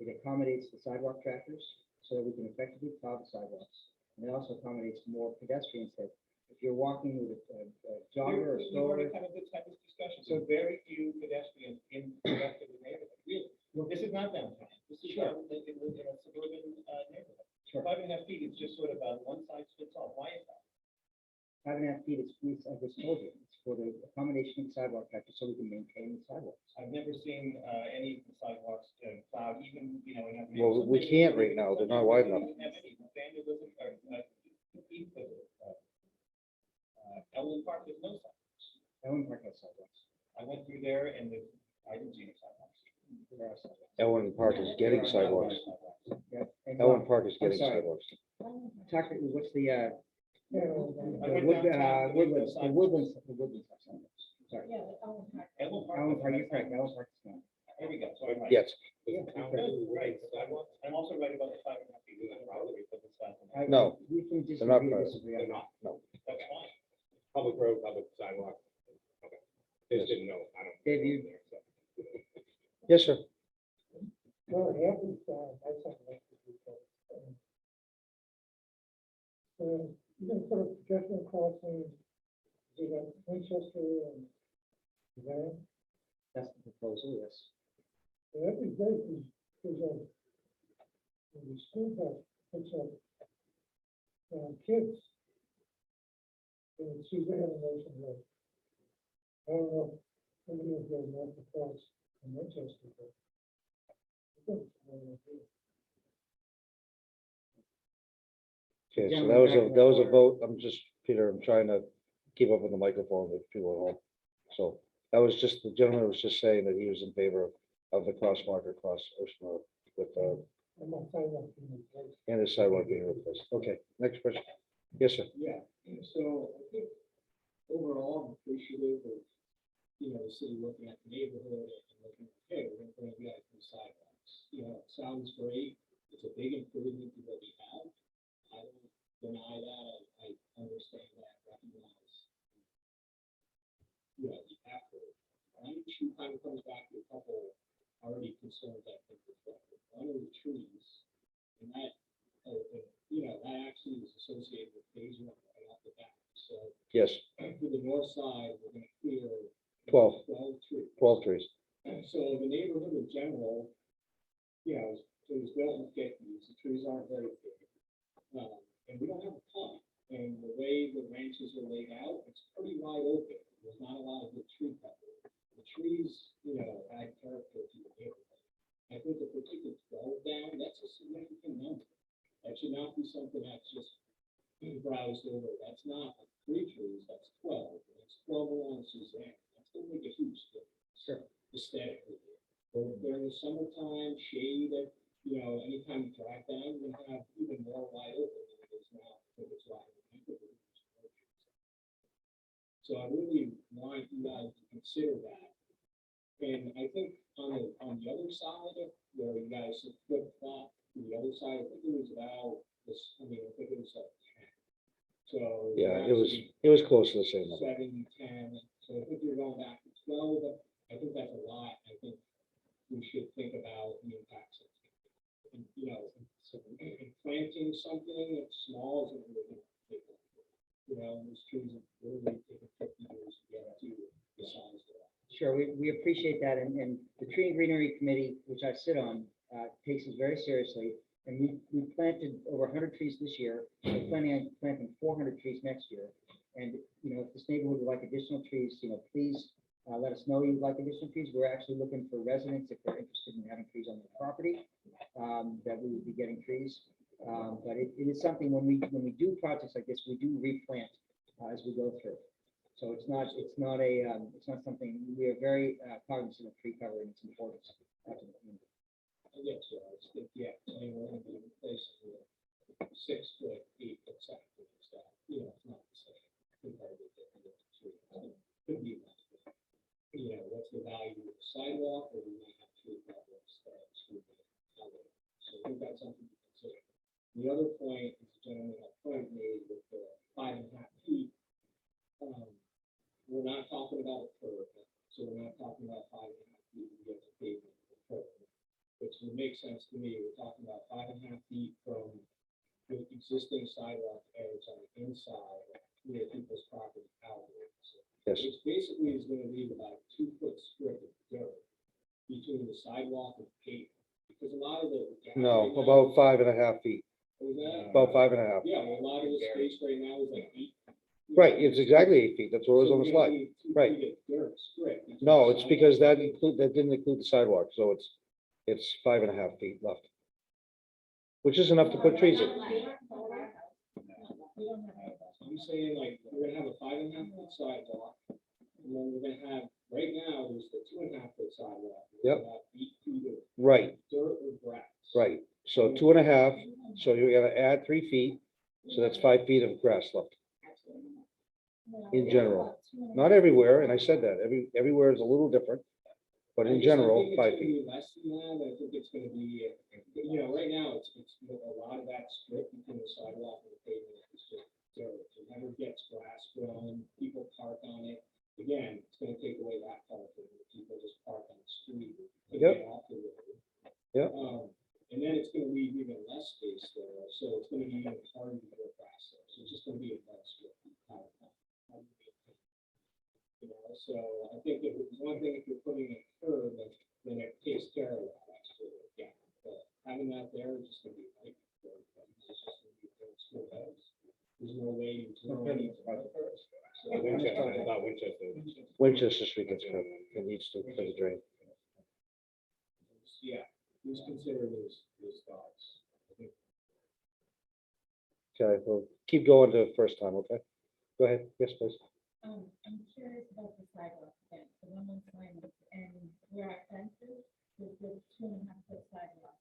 It accommodates the sidewalk traffickers so that we can effectively plow the sidewalks. And it also accommodates more pedestrians that if you're walking with a jogger or We've stroller. already had this discussion, so very few pedestrians in the rest of the neighborhood, really. This is not downtown, this is Sure. in a suburban neighborhood. Sure. 5.5 feet is just sort of a one size fits all, why is that? 5.5 feet is, I just told you, it's for the accommodation of sidewalk traffic so we can maintain the sidewalks. I've never seen any sidewalks plowed, even, in. Well, we can't right now. They're not wide enough. We don't have any. Vandalism, or, Elmwood Park, there's no sidewalks. Ellen Park has sidewalks. I went through there and I didn't see any sidewalks. There are sidewalks. Elwin Park is getting There are not sidewalks. sidewalks. Yeah, and Elwin Park is I'm getting sorry. sidewalks. Tucker, what's the I went wood, downtown, there was no woodlands, sidewalks. the woodlands have sidewalks. Sorry. Yeah, the Elm Park. Elmwood Park. Ellen Park, has you're correct. sidewalks. Ellen Park is not. There we go. So I'm right. Yes, Yeah, Right, sidewalks. I'm also right about the 5.5 feet. Probably put the sidewalk. No, We can they're not disagree, private. disagree on that. That's fine. Public road, public sidewalk. Okay. They just didn't know, I don't. Dave, you- yes, sir. Well, it happens, I something like to do. You can put a pedestrian crossing, do that Winchester and Van, That's the proposal, yes. and that'd be great, because, when the school bus picks up, kids, and it sees they have a motion road. I don't know, if somebody will go north across from Winchester, but. I think it's a good idea. Okay, so Gentleman that was back in the a vote. I'm just, Peter, I'm trying to keep up with the microphone with people at home. So that was just, the gentleman was just saying that he was in favor of the cross marker across Ocean Road with, I'm not saying that in the place. and the sidewalk being replaced. Okay, next question. Yes, sir. Yeah, so I think overall, I'm appreciative of, the city looking at the neighborhood and looking, hey, we're gonna bring you guys some sidewalks. It sounds great. It's a big improvement to what we have. I don't deny that. I understand that, recognize, the effort. My issue kind of comes back to a couple already concerns I think reflected. One of the trees, and that, that actually is a associated with phase one right off the bat. So Yes, for the north side, we're gonna clear 12. 12 trees. 12 trees. So the neighborhood in general, you know, it was built in the fifties, the trees aren't very big. And we don't have a ton, and the way the ranches are laid out, it's pretty wide open, there's not a lot of good tree cover. The trees, you know, add character to the neighborhood. I think if we take the 12 down, that's a significant number. That should not be something that's just browsed over, that's not 3 trees, that's 12, that's 12 along Suzanne, that's gonna make a huge difference. Sure. Aesthetically. But during the summertime, shade, you know, anytime you drive down, you're gonna have even more wide open than it is now, because it's wide open. So I really want you guys to consider that. And I think on the other side, where you guys flip flop to the other side, I think it was about this, I mean, I think it was like 10. So. Yeah, actually it was close to the same number. 7, 10, so I think you're going back to 12, I think that's a lot, I think we should think about the impacts of. And, you know, and planting something that's small isn't really gonna take long. You know, these trees have really taken 50 years to get to the size they are. Sure, we appreciate that, and the Tree and Greenery Committee, which I sit on, takes it very seriously. And we planted over 100 trees this year, we're planning on planting 400 trees next year. And, you know, if this neighborhood would like additional trees, you know, please let us know you'd like additional trees. We're actually looking for residents, if they're interested in having trees on their property, that we would be getting trees. But it is something, when we do projects like this, we do replant as we go through. So it's not something, we are very cognizant of tree cover and its importance to the community. I guess, yeah, anywhere in the place with 6 foot, 8 foot setback, stuff, you know, it's not the same. Compared to the tree. Could be less. You know, what's the value of the sidewalk, or we might have tree problems that screw it. So I think that's something to consider. The other point, is the gentleman up front made with the 5.5 feet. We're not talking about a curb, so we're not talking about 5.5 feet to get the pavement to the curb. Which would make sense to me, we're talking about 5.5 feet from the existing sidewalk edge on the inside, near people's property out there. So Yes, which basically is gonna leave about a 2 foot strip of dirt between the sidewalk and pavement. Because a lot of the. no, about 5.5 feet, Was that? about 5.5. Yeah, well, a lot of the space right now is like 8. Right, it's exactly 8 feet. That's what was on the slide. Right. Dirt strip. between No, the it's because that sidewalk that didn't include the sidewalk, so it's 5.5 feet left. Which is enough to put trees in. I'm saying like, we're gonna have a 5.5 foot sidewalk, and then we're gonna have, right now, there's the 2.5 foot sidewalk. There's Yep. about 8 feet of Right, dirt or grass. right. So 2.5, so you gotta add 3 feet, so that's 5 feet of grass left in general. Not everywhere, and I said that, everywhere is a little different, but in general, 5 feet. Less than that, I think it's gonna be, you know, right now, it's a lot of that strip between the sidewalk and the pavement is just dirt. It never gets grass grown, people park on it. Again, it's gonna take away that parking, people just park on the street. to Yep. get off the road. Yep. And then it's gonna leave even less space there, so it's gonna be even harder to grow grass there, so it's just gonna be a mud strip. You know, so I think if it's one thing, if you're putting a curb, then it takes care of that extra, yeah. But having that there is just gonna be like, it's just gonna be school beds. There's no way you turn any. Winchester, I thought Winchester. Winchester Street gets cut. It needs to, for the drain. Yeah, please consider those thoughts. I think Okay, well, keep going to the first time, okay? Go ahead, yes, please. I'm curious about the sidewalk again, the one on Simon, and where our fence is the 2.5 foot sidewalk.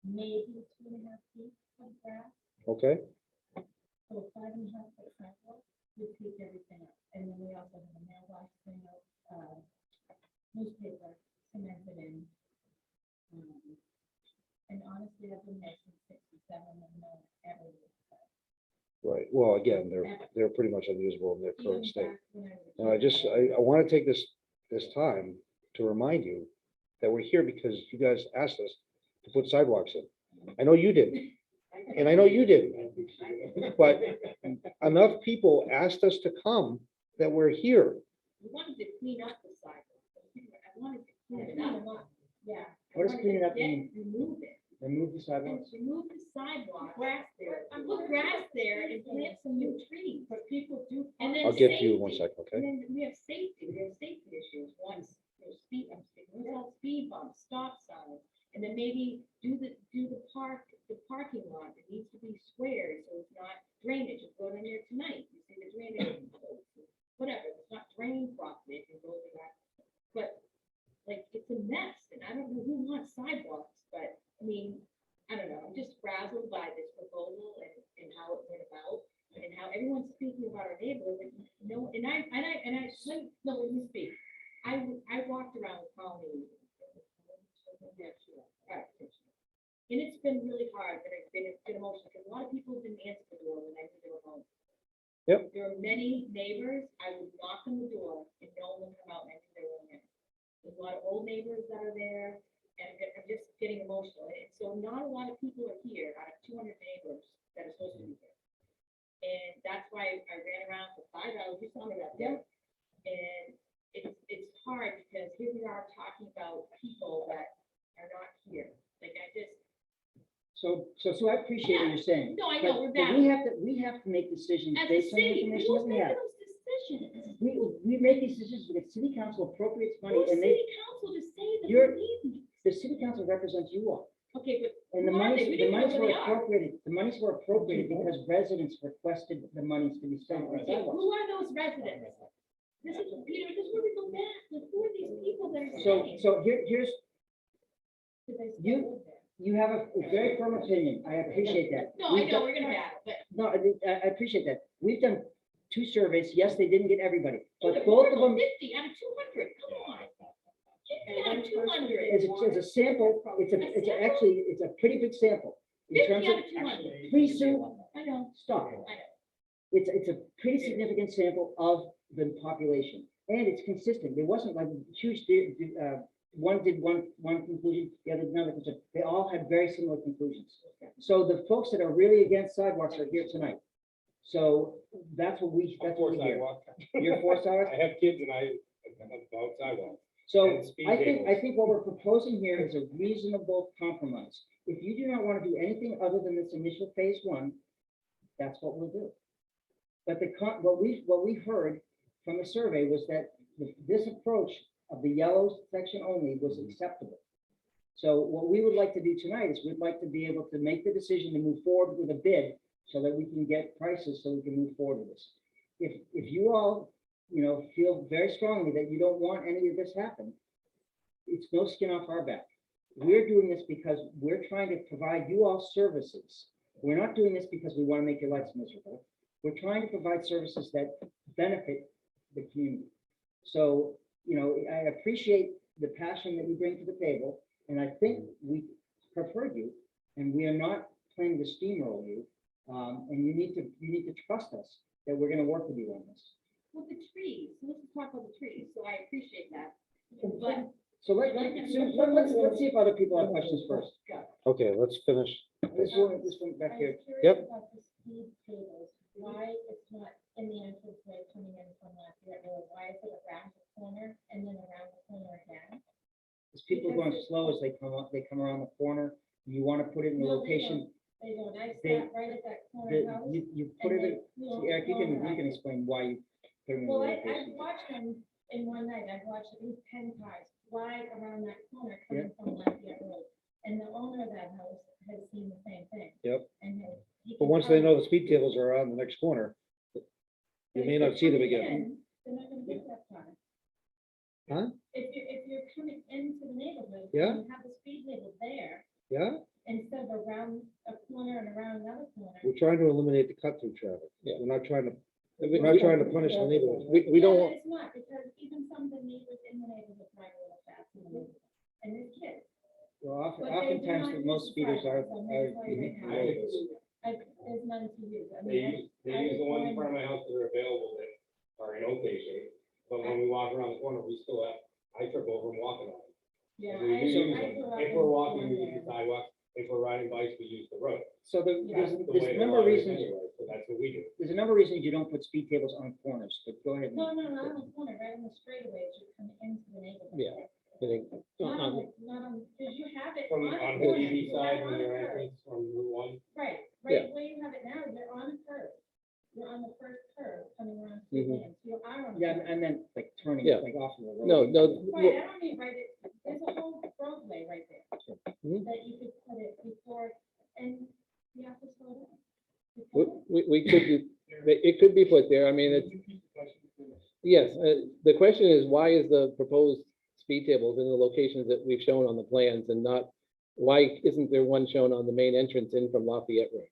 Maybe 2.5 feet of grass, Okay, so a 5.5 foot sidewalk would take everything up. And then we also have a mailbox, newspaper cemented in. And honestly, I've been there since 67 and no one ever did that. right. Well, again, they're pretty much unusable in their current Even state. back when I was a And kid, I want to take this time to remind you that we're here because you guys asked us to put sidewalks in. I know you didn't. I and I know you didn't, but enough people asked us to come that we're here. We wanted to clean up the sidewalk. I wanted to clean it up. Yeah. I What does wanted clean it to up mean? Remove it. Remove the And sidewalks? remove the sidewalk, grass there, put grass there and plant some new trees. But people do. And then I'll get to you in one safety. second, And okay? then we have safety issues. Once there's speed bumps, stop signs. And then maybe do the parking lot. It needs to be squared, so it's not drainage. It's going in there tonight. You see the drainage. Whatever, it's not drained properly, it can go to that. But like, it's a mess, and I don't know who wants sidewalks, but I mean, I don't know, I'm just frazzled by this proposal and how it went about. And how everyone's speaking about our neighborhood, but no, and I, no, let me speak. I walked around the colony. And it's been really hard, and it's been emotional, because a lot of people didn't answer the door when I knew they were home. Yep. There are many neighbors, I would knock on the door and no one would come out and I knew they were in there. There's a lot of old neighbors that are there, and I'm just getting emotional, and so not a lot of people are here out of 200 neighbors that are supposed to be here. And that's why I ran around for 5 hours, you saw me that day. And it's hard, because here we are talking about people that are not here, like I just. So I appreciate what you're saying. No, I know, we're but back. we have to make decisions As a based on the city, information who's that we have. making those decisions? We make these decisions because city council appropriates money Who's and city they, council to say that You're- we need these? the city council represents you all. Okay, but And the who are they? monies We didn't know were who they are. appropriated, the monies were appropriated because residents requested the monies to be spent on Okay, sidewalks. who are those residents? This is, Peter, this is where we go back, like, who are these people that are saying? So here's, Because I still you- live there. you have a very firm opinion. I appreciate that. No, I We've know, done- we're gonna battle, but. No, I appreciate that. We've done 2 surveys. Yes, they didn't get everybody, but Peter, both of them, 50 out of 200, come on. 50 out of 200. as a sample, it's a pretty big sample. In 50 terms out of, of 200. please, Sue, I know, stop. I know. It's a pretty significant sample of the population, and it's consistent. There wasn't like huge, one did one conclusion, the other another conclusion. They all had very similar conclusions. So the folks that are really against sidewalks are here tonight. So that's what we hear. You're for sidewalks? I have kids and I about sidewalks. So And speed I tables. think what we're proposing here is a reasonable compromise. If you do not want to do anything other than this initial phase 1, that's what we'll do. But what we heard from the survey was that this approach of the yellow section only was acceptable. So what we would like to do tonight is we'd like to be able to make the decision to move forward with a bid so that we can get prices so we can move forward with this. If you all, feel very strongly that you don't want any of this happen, it's no skin off our back. We're doing this because we're trying to provide you all services. We're not doing this because we want to make your lives miserable. We're trying to provide services that benefit the community. So, I appreciate the passion that you bring to the table, and I think we preferred you, and we are not planning to steamroll you. And you need to trust us that we're going to work with you on this. Well, the trees, let's talk about the trees, so I appreciate that, but. So let's see if other people have questions first. Okay, let's finish. This one back here. Yep. About the speed tables, why it's not in the entrance way coming in from Lafayette Road, why is it around the corner and then around the corner again? As people are going slow as they come around the corner, you want to put it in the No, they location. They don't, I They- sat right at that corner house. You put and it, they flew Eric, you over can it. explain why you put it in the Well, I've location. watched them in one night, I've watched at least 10 cars fly around that corner coming from Lafayette Road. And the owner of that house has seen the same thing. Yep. And he But can once tell they know you- the speed tables are around the next corner, you may not see them again. They're not gonna get that far. Huh? If you're coming into the neighborhood. Yeah. You have the speed label there, Yeah, instead of around a corner and around another corner. we're trying to eliminate the cut-through traffic. Yeah. We're not trying to We- punish the neighborhood. We don't Yeah, want, but it's not, because even some of the neighbors in the neighborhood drive a little fast in the neighborhood, and there's kids. Well, But they do oftentimes not the most use speeders are. sidewalks, I'm gonna tell you right now. There's none to use, I mean. They use the ones in front of my house that are available that are in okay shape, but when we walk around the corner, we still have, I trip over and walking on them. Yeah, We do use I them. grew up If in we're the walking, corner we use there. the sidewalk, if we're riding bikes, we use the road. So Yeah. The there's way a the number of law is reasons, anyway, so that's what we do. there's a number of reasons you don't put speed tables on corners, but go ahead. No, not on the corner, right on the straightaway, as you come into the neighborhood. Yeah. I think, Not on, um, not on, because you have it From, on on the the corner. east you side, have when on the you're curb. entrance from Route 1. Right, Yeah. right, where you have it now, you're on the curb. You're on the first curb coming around to Mhm. the end, you are on. the Yeah, curb. I meant like turning, Yeah. like off of the road. no, Right, I don't mean right, there's a whole roadway right there. Mhm. That you could put it before, and you have to slow down. Before we could, it could be put there. I mean, it's, yes, the question is, why is the proposed speed tables in the locations that we've shown on the plans and not, why isn't there one shown on the main entrance in from Lafayette Road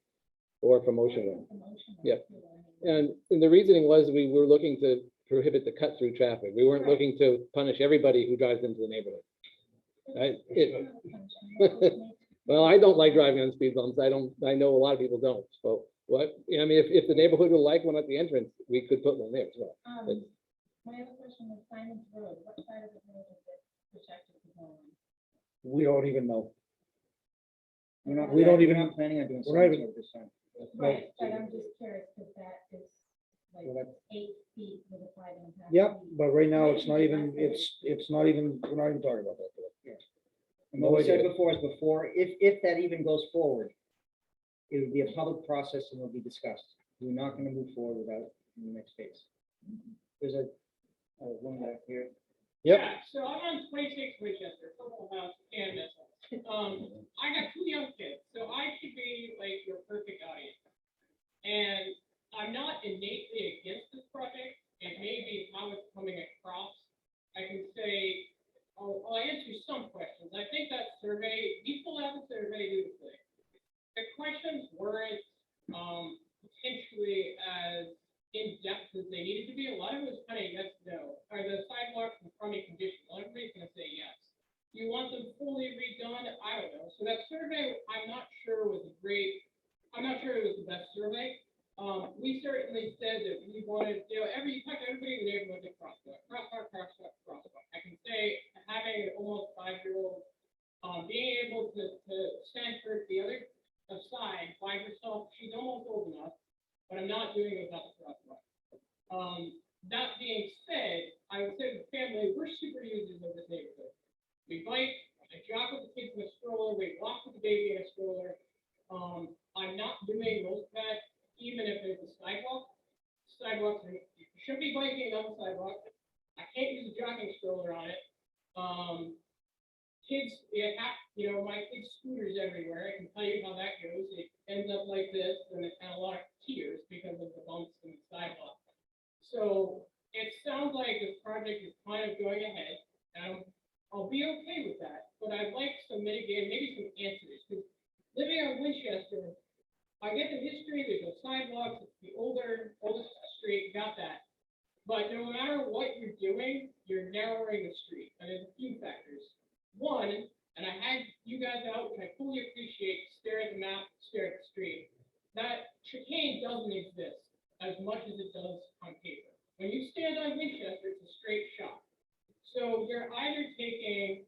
or from Ocean Road? promotional Yep. too, I mean. And the reasoning was we were looking to prohibit the cut-through traffic. We weren't Right. looking to punish everybody who drives into the neighborhood. Well, I don't like driving on speed bumps. I know a lot of people don't. So what, I mean, if the neighborhood would like one at the entrance, we could put one there as well. My other question was Simon's Road, what side of the road is it projected to go on? We don't even know. We're not, We don't we're even- not planning on doing we're not signs even- over this time. Right, but I'm just curious, because that is like Well, that's- 8 feet with a 5.5. Yep, feet. but right now, it's not even, it's not even, we're not even talking about that today. And what we No said idea. before is if that even goes forward, it would be a public process and will be discussed. We're not gonna move forward without the next phase. There's one back here. Yep. Yeah, so I'm on 26 Winchester, Purple House, Canvas. I got 2 young kids, so I should be like your perfect audience. And I'm not innately against this project. It may be how it's coming across. I can say, I'll answer some questions. I think that survey, we pulled out the survey, do the thing. The questions weren't potentially as in-depth as they needed to be. A lot of it was kind of yes, no. Are the sidewalks in crummy condition? A lot of everybody's gonna say yes. You want them fully redone? I don't know. So that survey, I'm not sure was a great, I'm not sure it was the best survey. We certainly said that we wanted, you talk to everybody in the neighborhood at crosswalk. I can say having an almost 5-year-old, being able to stand for the other side by herself, she's almost old enough, but I'm not doing it without the crosswalk. That being said, I would say to the family, we're super users of this neighborhood. We bike, I jog with the kids in a stroller, we walk with the baby in a stroller. I'm not doing most of that, even if there's a sidewalk. Sidewalks, you should be biking on the sidewalk. I can't use a jogging stroller on it. Kids, my kids' scooters everywhere. I can tell you how that goes. It ends up like this, and a lot of tears because of the bumps in the sidewalk. So it sounds like this project is kind of going ahead, and I'll be okay with that. But I'd like some mitigating, maybe some answers. Because living on Winchester, I get the history. There's no sidewalks. It's the oldest street. Got that. But no matter what you're doing, you're narrowing the street. And there's a few factors. One, and I had you guys out, and I fully appreciate, stare at the map, stare at the street. That chicane doesn't exist as much as it does on paper. When you stand on Winchester, it's a straight shot. So you're either taking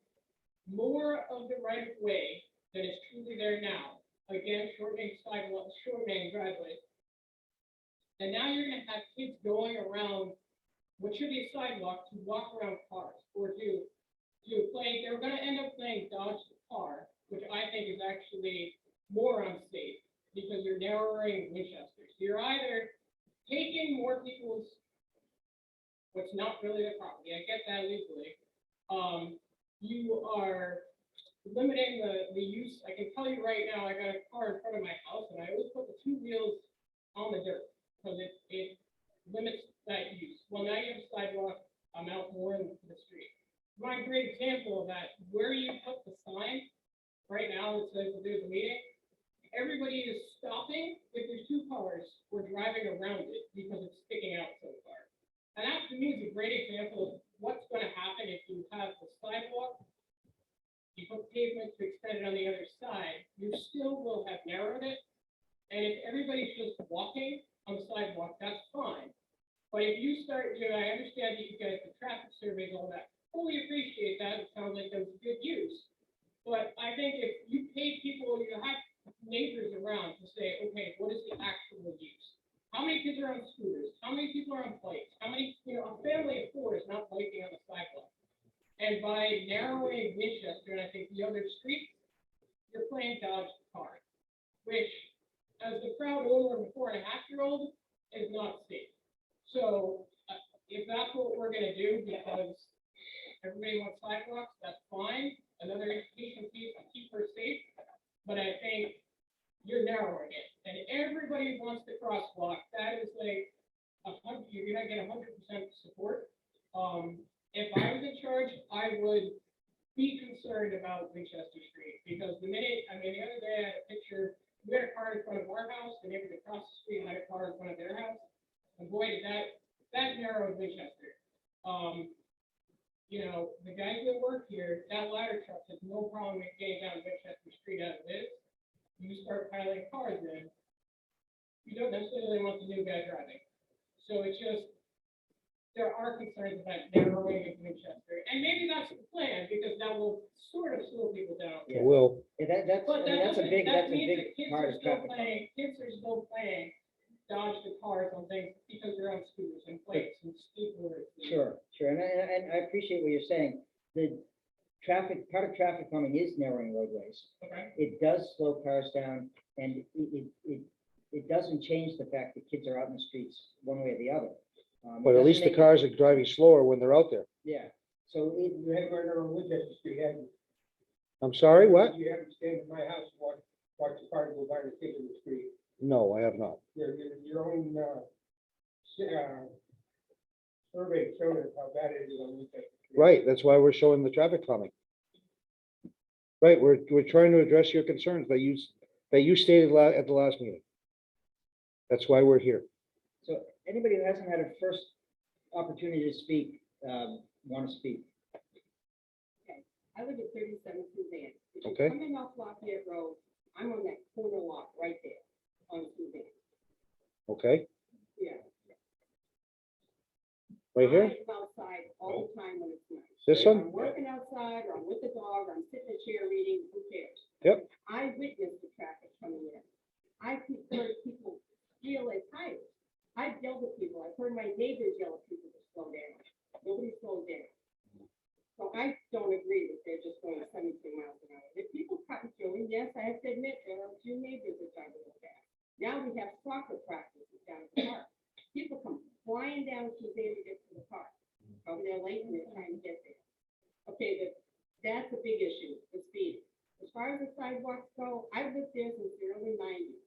more of the right of way than is truly there now. Again, shortening sidewalks, shortening driveways. And now you're gonna have kids going around what should be a sidewalk to walk around cars or to play. They're gonna end up playing dodge the car, which I think is actually more unsafe because you're narrowing Winchester. So you're either taking more people's what's not really their property. I get that legally. You are limiting the use. I can tell you right now, I got a car in front of my house and I always put the 2 wheels on the dirt because it limits that use. Well, now you have a sidewalk, I'm out more into the street. My great example of that, where you put the sign, right now it says there's a meeting, everybody is stopping if there's 2 cars or driving around it because it's sticking out so far. And that to me is a great example of what's gonna happen if you have the sidewalk, you put pavement to extend it on the other side, you still will have narrowed it. And if everybody's just walking on the sidewalk, that's fine. But if you start, I understand that you guys, the traffic surveys, all that, fully appreciate that. It sounds like there's good use. But I think if you pay people, you have around to say, okay, what is the actual use? How many kids are on scooters? How many people are on bikes? How many, a family of four is not biking on the sidewalk. And by narrowing Winchester, and I think the other streets, you're playing dodge the card, which, as the proud owner of a 4.5-year-old, is not safe. So if that's what we're gonna do, because everybody wants sidewalks, that's fine. Another education piece to keep her safe. But I think you're narrowing it, and everybody wants the crosswalk. That is like you're gonna get 100% support. If I was in charge, I would be concerned about Winchester Street, because the other day I had a picture, we had a car in front of our house, the neighbors across the street had a car in front of their house. And boy, did that narrowed Winchester. The guys that work here, that ladder truck has no problem with getting down Winchester Street as it is. You start piling cars in, you don't necessarily want the new guy driving. So it's just, there are concerns about narrowing of Winchester, and maybe that's the plan, because that will sort of slow people down. It will. Yeah, that's, But that's a big, that's a means big that kids part are of still traffic. playing, kids are still playing dodge the cars on things because they're on scooters and bikes and skateboards. Sure, and I appreciate what you're saying. The part of traffic calming is narrowing roadways. Okay, It does slow cars down, and it doesn't change the fact that kids are out in the streets one way or the other. It But at doesn't least the make- cars are driving slower when they're out there. Yeah, so it, You have right on Winchester Street, have you? I'm sorry, what? You haven't stayed in my house, watch the car go by the kid in the street. No, I have not. Your own, survey showed us how bad it is on Winchester Street. Right, that's why we're showing the traffic calming. Right, we're trying to address your concerns that you stated at the last meeting. That's why we're here. so anybody who hasn't had a first opportunity to speak, want to speak. I live at 37 Suzanne. If Okay. you're coming off Lafayette Road, I'm on that corner lot right there on Suzanne. Okay, Yeah. right here, I'm outside all the time when it's nice. this If one? I'm working outside, or I'm with the dog, or I'm sitting in a chair reading, who cares? Yep. I witnessed the traffic coming in. I've heard people steal their tires. I've yelled at people. I've heard my neighbors yell at people to slow down. Nobody slows down. So I don't agree that they're just going 72 miles an hour. If people cut and kill, yes, I have to admit, there are a few neighbors that drive a little fast. Now we have soccer practices down at the park. People come flying down Suzanne to get to the park. Over there late and they're trying to get there. Okay, that's a big issue, the speed. As far as the sidewalks go, I've lived there since the early 90s.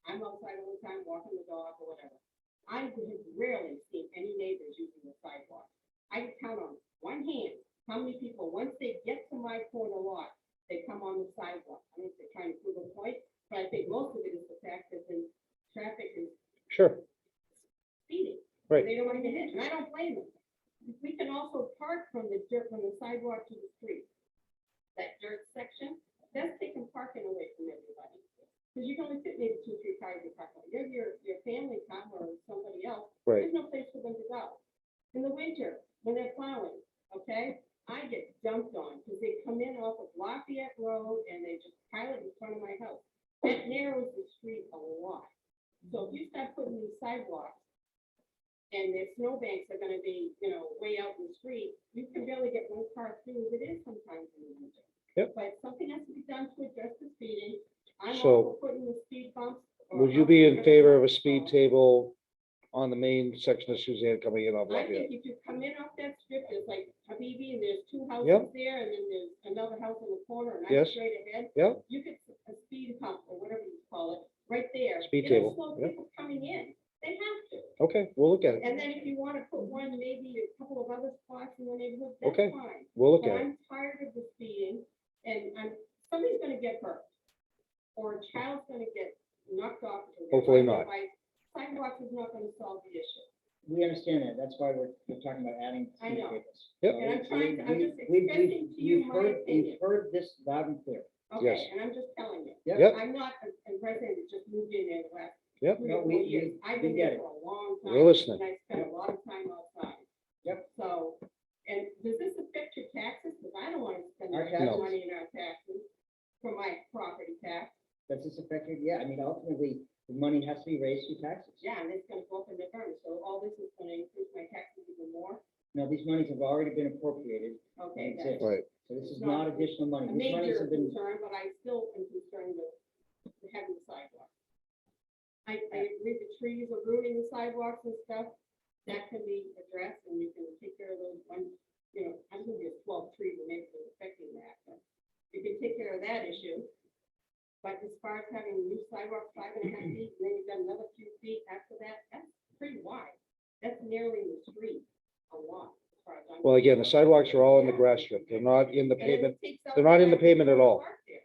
I'm outside all the time, walking the dog or whatever. I have rarely seen any neighbors using the sidewalk. I can count on one hand how many people, once they get to my corner lot, they come on the sidewalk. I don't know if they're trying to prove a point, but I think most of it is the fact that the traffic is Sure, speeding. Right. They don't want to get hit, and I don't blame them. We can also park from the sidewalk to the street. That dirt section, that's taking parking away from everybody. Because you can only fit maybe 2, 3 cars in the parking lot. You have your family car or somebody else. right. There's no place for them to go. In the winter, when they're plowing, okay, I get dumped on because they come in off of Lafayette Road and they just pile it in front of my house. That narrows the street a lot. So if you start putting these sidewalks and their snowbanks are gonna be, way out in the street, you can barely get one car through as it is sometimes in the winter. Yep. But something has to be done to address the speeding. I'm So, also putting the speed bumps. Would you be in favor of a speed table on the main section of Suzanne coming in off I Lafayette? think if you come in off that strip, there's like Habibi, and there's 2 houses Yep. there, and then there's another house in the corner, and I'm Yes. straight ahead. Yep. You could, a speed hump, or whatever you call it, right there. Speed It'll table, slow yep. people coming in. They have to. Okay, we'll look at it. And then if you want to put one, maybe a couple of other spots in the neighborhood, that's Okay. fine. We'll look But at it. I'm tired of the speeding, and somebody's gonna get hurt. Or a child's gonna get knocked off. because they're Hopefully riding their not. bike. Sidewalks is not gonna solve the issue. We understand that. That's why we're talking about adding I speed know. tables. Yep. And I'm trying to- I'm just We've- expressing to you you've my heard- opinion. You've heard this loud and clear. Okay, Yes. and I'm just telling you. Yep. I'm not a resident that just moved in there the last Yep. 3 No, or 4 we- years. we- I've we been get there it. for a long time. We're listening. And I spent a lot of time outside. Yep. So, and does this affect your taxes? Because I don't want to spend Our that taxes- money in our taxes for my property tax. Does this affect you? Yeah, I mean, ultimately, the money has to be raised through taxes. Yeah, and it's gonna go up in the burn, so all this is gonna increase my taxes even more. No, these monies have already been appropriated. Okay, That's that's it. Right. So this is not additional money. a These monies major have been, concern, but I still am concerned with having the sidewalk. I agree the trees are ruining the sidewalks and stuff. That can be addressed and you can take care of those ones, you know, I'm gonna get 12 trees and maybe it's affecting that, but you can take care of that issue. But as far as having new sidewalks 5.5 feet, and then you've got another few feet after that, that's pretty wide. That's narrowing the street a lot. As far as I'm Well, again, the concerned. sidewalks are all in the grass strip. They're not in the And then pavement. it takes up They're not in the back pavement at all. park there.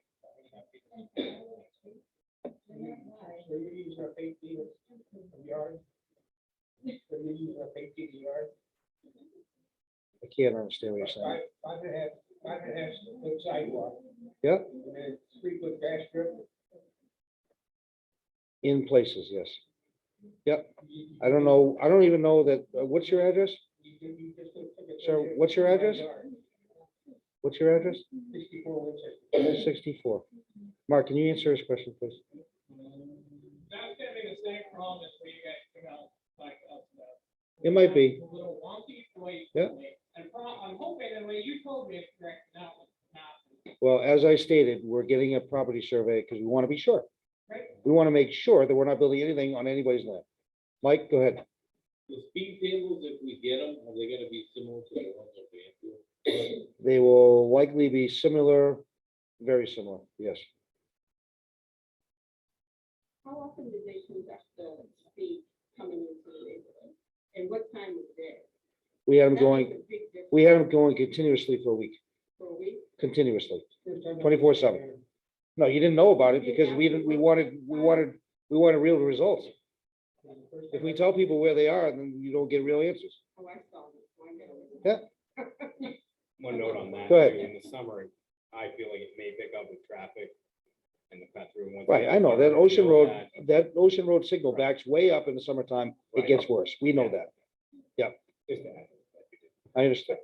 So you're using a 8 feet of yard? So you're using a 8 feet of yard? I can't understand what you're saying. Five and a half foot sidewalk. Yeah. And then 3 foot grass strip. In places, yes. Yep. I don't know. I don't even know that. What's your address? You just took it. Sir, what's your address? What's your address? 64 Winchester. 64. Mark, can you answer his question, please? That's gonna be the same problem as where you guys come out like us. It might be. A little wonky the way you Yeah. told me. And I'm hoping the way you told me it's correct now. Well, as I stated, we're getting a property survey because we want to be sure. Right. We want to make sure that we're not building anything on anybody's land. Mike, go ahead. The speed tables, if we get them, are they gonna be similar to the ones that we have to? They will likely be similar, very similar, yes. How often do they conduct the speed coming into the neighborhood? And what time of day? We had them That going, makes a big difference we had them going continuously for a week, for a week. continuously. First time I- 24/7. No, you didn't know about it because we wanted real results. If we tell people where they are, then you don't get real answers. Oh, I saw this. I know. Yeah. One note on that, Go ahead. too, in the summer, I feel like it may pick up with traffic and the cut through. once Right, it I know, that starts, Ocean know Road, that. that Ocean Road signal backs way up in the summertime, it Right. gets worse, we know that, Just that. I understand.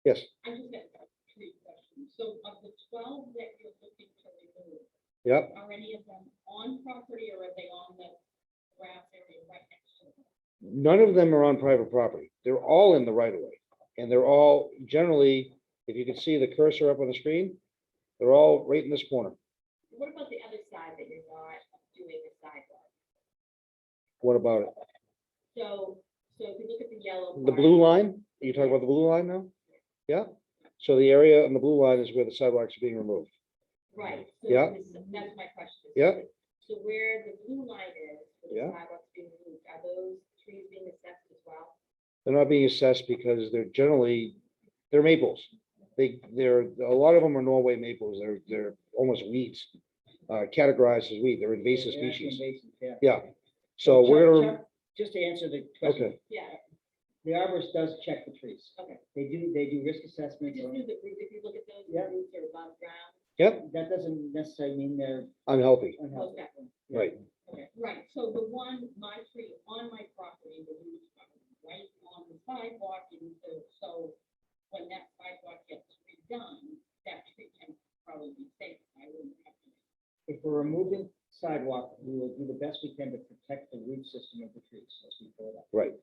Yes, I just got 3 questions. So of the 12 that you're looking to remove, yep, are any of them on property or are they on the grass area right next to them? none of them are on private property, they're all in the right of way. And they're all generally, if you can see the cursor up on the screen, they're all right in this corner. What about the other side that you're not doing the sidewalk? What about it? So if you look at the yellow. The part, blue line, are you talking about the blue line now? Yeah, so the area on the blue line is where the sidewalks are being removed. Right. So Yeah. That's my question. Yeah. So where the blue line is, where the Yeah. sidewalks being moved, are those trees being assessed as well? They're not being assessed because they're generally, they're maples. They're, a lot of them are Norway maples. They're almost weeds. Categorized as weed. They're invasive They're actually species. invasive, yeah. Yeah. So we're gonna, Chuck, just to answer the question, okay, Yeah, the arborist does check the trees. okay. They do risk I assessments. just knew that if you look at those, Yeah. the roots are above ground. yep, That doesn't necessarily mean they're unhealthy, unhealthy. Okay. right. Okay, right, so the one, my tree on my property, the roots are right on the sidewalk, and so when that sidewalk gets redone, that tree can probably be safe. I wouldn't have to. If we're removing sidewalk, we will do the best we can to protect the root system of the trees as we go up. Right.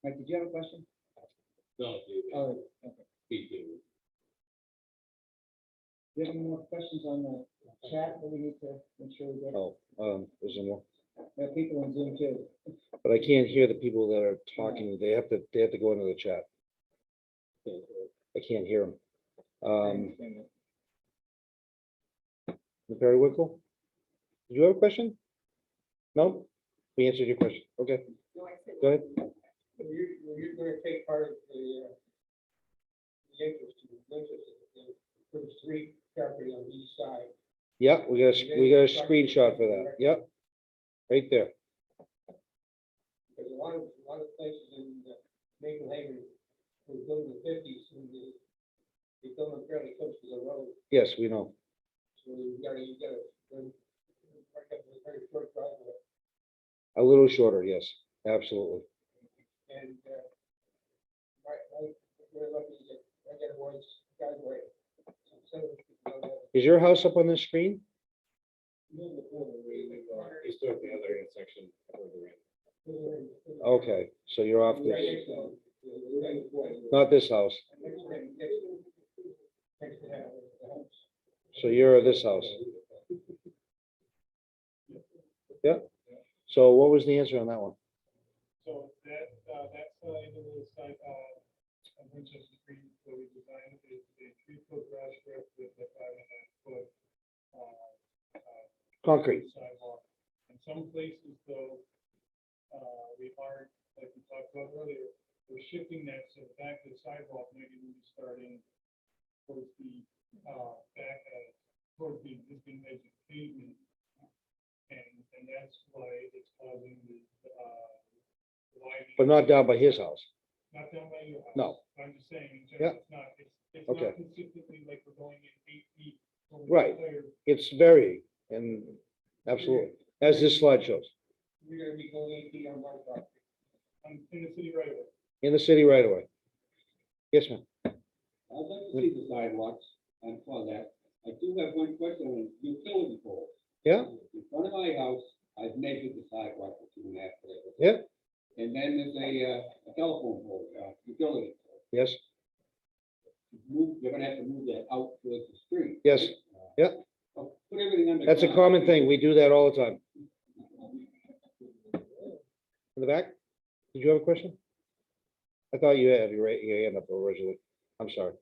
Mike, did you have a question? No, dude, Oh, okay. speed tables. Do you have any more questions on the chat that we need to make sure we get? Oh, there's more, There are people in Zoom too. but I can't hear the people that are talking. They have to go into the chat. I can't hear them. Barry Wickle? Do you have a question? No? We answered your question. Okay, No, I said. go ahead. You're gonna take part of the interest for the street property on each side. Yeah, we got a screenshot for that. Yep. Right there. Because a lot of places in Maple Haven were built in the 50s, and they built them fairly close to the road. Yes, we know. So you gotta, right up to the very short driveway. A little shorter, yes, absolutely. And, we're lucky to get, I get a voice driveway. Instead of Is your house up on this screen? He's doing the other intersection further in. Okay, so you're off this, not this house. So you're this house. Yeah. So what was the answer on that one? So that side of the side, on Winchester Street, where we designed a 3-foot garage strip with a 5.5-foot Concrete. sidewalk. In some places though, we are, like we talked about earlier, we're shifting that, so the back of the sidewalk maybe will be starting towards the, back, towards the existing edge of pavement. And that's why it's causing the, widening. But not down by his house. Not down by your house. No. I'm just saying, in Yeah. general, it's not, it's Okay. not consistently like we're going in 8 feet. over the Right. clear. It's very, and absolutely, as this slide shows, We're gonna be going 8 feet on my property. I'm in the city right away. in the city right away. Yes, ma'am. I'd like to see the sidewalks, I saw that. I do have one question on utility poles. Yeah, In front of my house, I've measured the sidewalk for 2.5 foot. yeah, And then there's a telephone pole, utility pole. yes, You're gonna have to move that out towards the street. yes. right? Yeah. Put everything under. That's a common thing. We do that all the time. In the back, did you have a question? I thought you had your hand up originally. I'm sorry.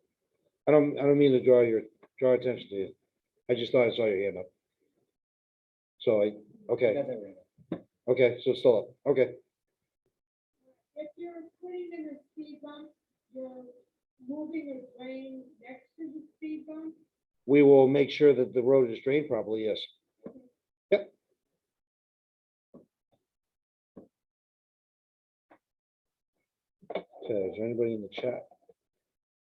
I don't mean to draw attention to you. I just thought I saw your hand up. So okay, okay, so it's still up. Okay, If you're putting in a speed bump, you're moving a lane next to the speed bump. we will make sure that the road is drained properly, yes. Yep. Okay, is there anybody in the chat?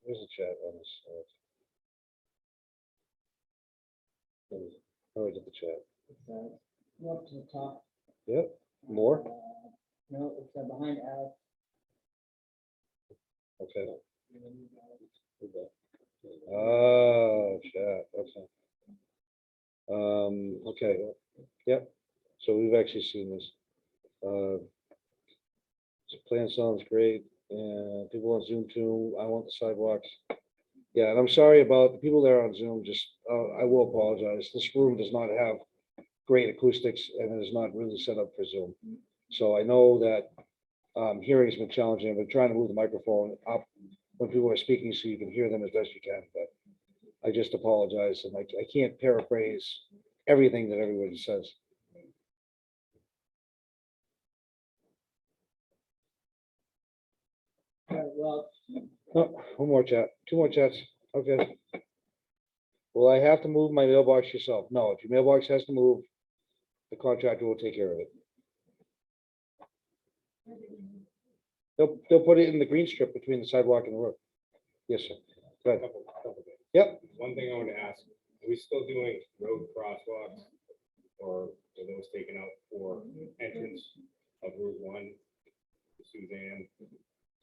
Where's the chat on this? Oh, I did the chat. Go up to the top. Yep, more? No, it's behind Alex. Okay. Oh, chat, okay. Okay, yep, so we've actually seen this. So plan sounds great, and people on Zoom too, I want the sidewalks. Yeah, and I'm sorry about the people there on Zoom, just, I will apologize, this room does not have great acoustics, and it is not really set up for Zoom. So I know that, hearing's been challenging, I've been trying to move the microphone up when people are speaking so you can hear them as best you can, but I just apologize, and I can't paraphrase everything that everybody says. Well, Oh, one more chat, 2 more chats, okay. Will I have to move my mailbox yourself? No, if your mailbox has to move, the contractor will take care of it. They'll put it in the green strip between the sidewalk and the road. Yes, sir. Go ahead. Couple things. Yep. One thing I want to ask, are we still doing road crosswalks? Or are those taken out for entrance of Route 1 to Suzanne,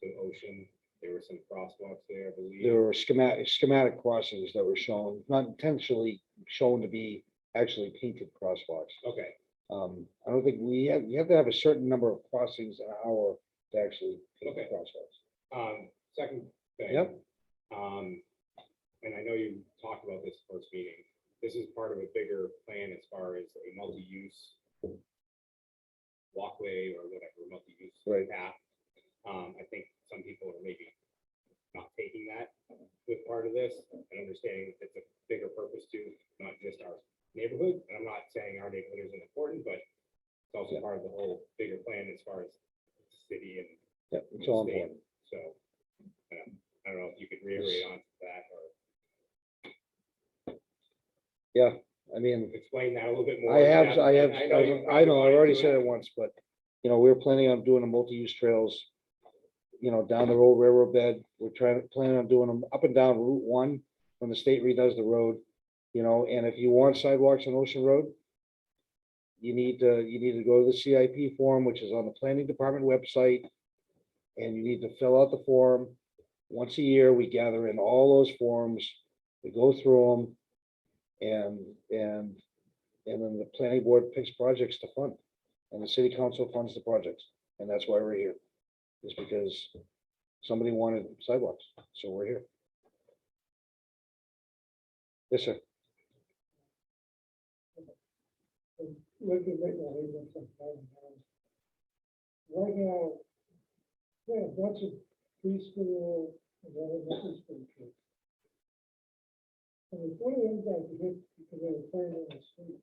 to Ocean? There were some crosswalks there, I believe. There were schematic crossings that were shown, not intentionally shown to be actually painted crosswalks. Okay, I don't think you have to have a certain number of crossings an hour to actually paint the Okay. crosswalks. second thing. Yep. And I know you talked about this first meeting. This is part of a bigger plan as far as a multi-use walkway or whatever, multi-use Right. path. I think some people are maybe not taking that with part of this and understanding that it's a bigger purpose to not just our neighborhood. And I'm not saying our neighborhood isn't important, but it's also Yeah. part of the whole bigger plan as far as city and Yeah, it's all state. important. So, I don't know if you could reiterate on that or Yeah, I mean, explain that a little bit more. I know, you I know, I've already probably said it once, but, we're planning on doing a multi-use trails, down the road railroad bed. We're planning on doing them up and down Route 1 when the state redoes the road, and if you want sidewalks on Ocean Road, you need to go to the CIP form, which is on the planning department website, and you need to fill out the form. Once a year, we gather in all those forms, we go through them, And then the planning board picks projects to fund, and the city council funds the projects, and that's why we're here. Is because somebody wanted sidewalks, so we're here. Yes, sir. Look at right now, even some right now, yeah, a bunch of preschool and elementary school kids. And if one of them got hit because they were playing on the street,